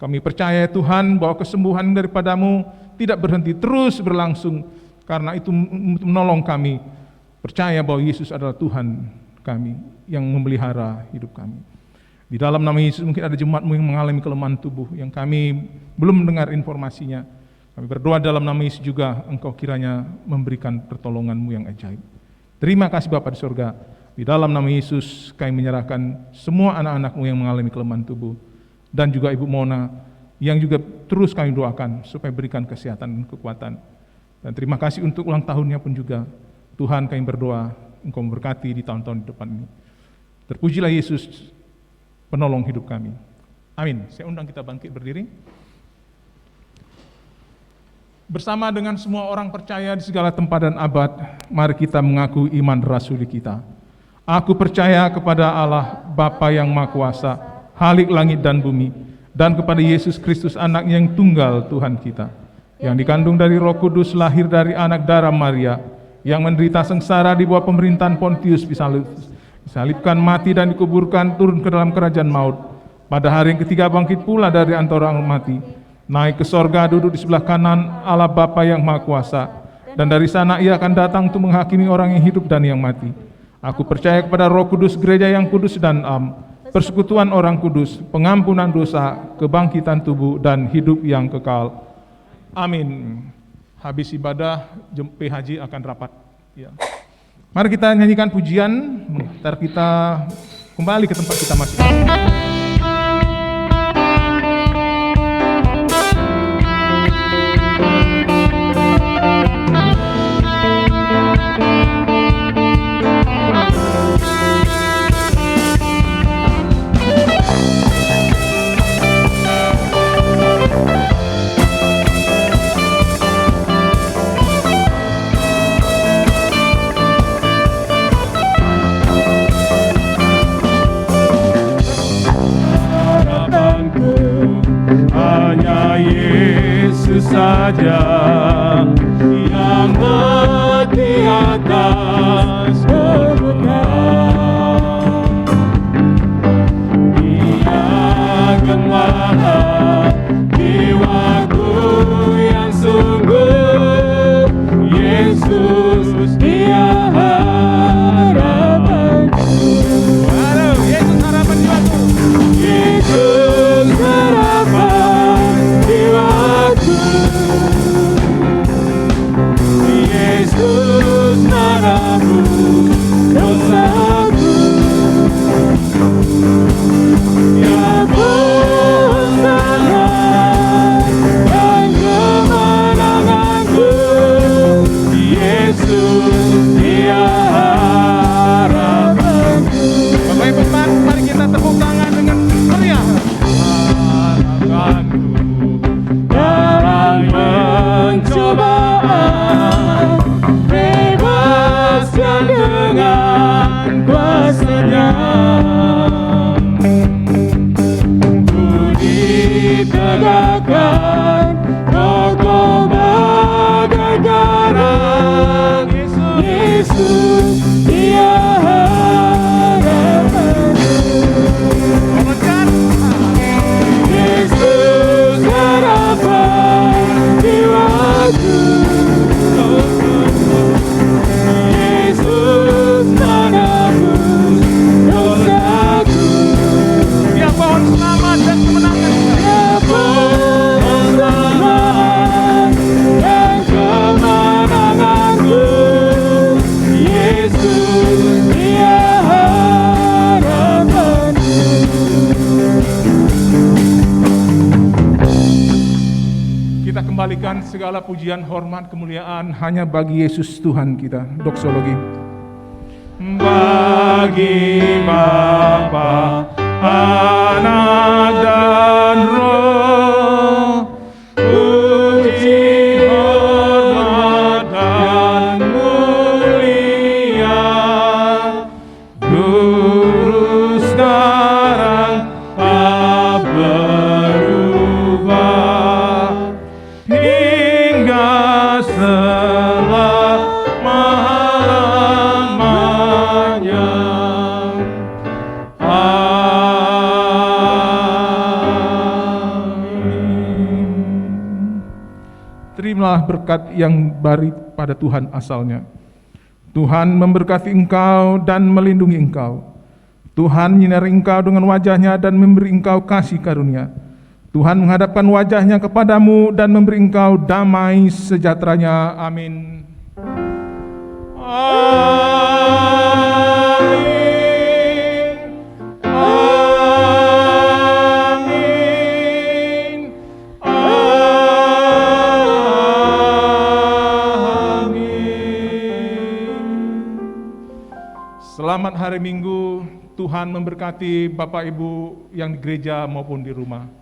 Kami percaya Tuhan bahwa kesembuhan daripada-Mu tidak berhenti, terus berlangsung, karena itu menolong kami percaya bahwa Yesus adalah Tuhan kami yang memelihara hidup kami. Di dalam nama Yesus mungkin ada jemaat-Mu yang mengalami kelemahan tubuh yang kami belum mendengar informasinya. Kami berdoa dalam nama Yesus juga, Engkau kiranya memberikan pertolongan-Mu yang ajaib. Terima kasih Bapa di surga. Di dalam nama Yesus kami menyerahkan semua anak-anak-Mu yang mengalami kelemahan tubuh, dan juga Ibu Mona yang juga terus kami doakan supaya berikan kesehatan dan kekuatan. Dan terima kasih untuk ulang tahunnya pun juga. Tuhan kami berdoa, Engkau memberkati di tahun-tahun di depan ini. Terpujilah Yesus, penolong hidup kami. Amin. Saya undang kita bangkit berdiri. Bersama dengan semua orang percaya di segala tempat dan abad, mari kita mengaku iman rasuli kita. Aku percaya kepada Allah, Bapa yang Maha Kuasa, Khalik langit dan bumi, dan kepada Yesus Kristus anak yang tunggal Tuhan kita, yang dikandung dari Roh Kudus, lahir dari anak darah Maria, yang menderita sengsara di bawah pemerintahan Pontius Pilatus, disalibkan, mati dan dikuburkan, turun ke dalam kerajaan maut, pada hari yang ketiga bangkit pula dari antara orang mati, naik ke sorga, duduk di sebelah kanan Allah Bapa yang Maha Kuasa, dan dari sana ia akan datang untuk menghakimi orang yang hidup dan yang mati. Aku percaya kepada Roh Kudus, gereja yang kudus dan am, persekutuan orang kudus, pengampunan dosa, kebangkitan tubuh, dan hidup yang kekal. Amin. Habis ibadah, PHJ akan rapat. Ya. Mari kita nyanyikan pujian, ntar kita kembali ke tempat kita masing-masing. Saja yang mati atas Golgota, Dia gembala Kan Roko bagai garang, Yesus Dia harapanku. Yesus harapan jiwaku. Yesus menebus dosaku. Dia pohon selamat dan kemenangan. Dia pohon selamat dan kemenanganku. Yesus Dia harapanku. Kita kembalikan segala pujian, hormat, kemuliaan hanya bagi Yesus Tuhan kita. Doksologi. Bagi Bapa, Anak dan Roh, puji, hormat dan mulia, dulu sekarang tak berubah, hingga selama-lamanya. Amin. Terimalah berkat yang bari pada Tuhan asalnya. Tuhan memberkati engkau dan melindungi engkau. Tuhan menyinari engkau dengan wajahnya dan memberi engkau kasih karunia. Tuhan menghadapkan wajahnya kepadamu dan memberi engkau damai sejahteranya. Amin. Amin. Amin. Amin. Selamat hari Minggu. Tuhan memberkati Bapak Ibu yang di gereja maupun di rumah.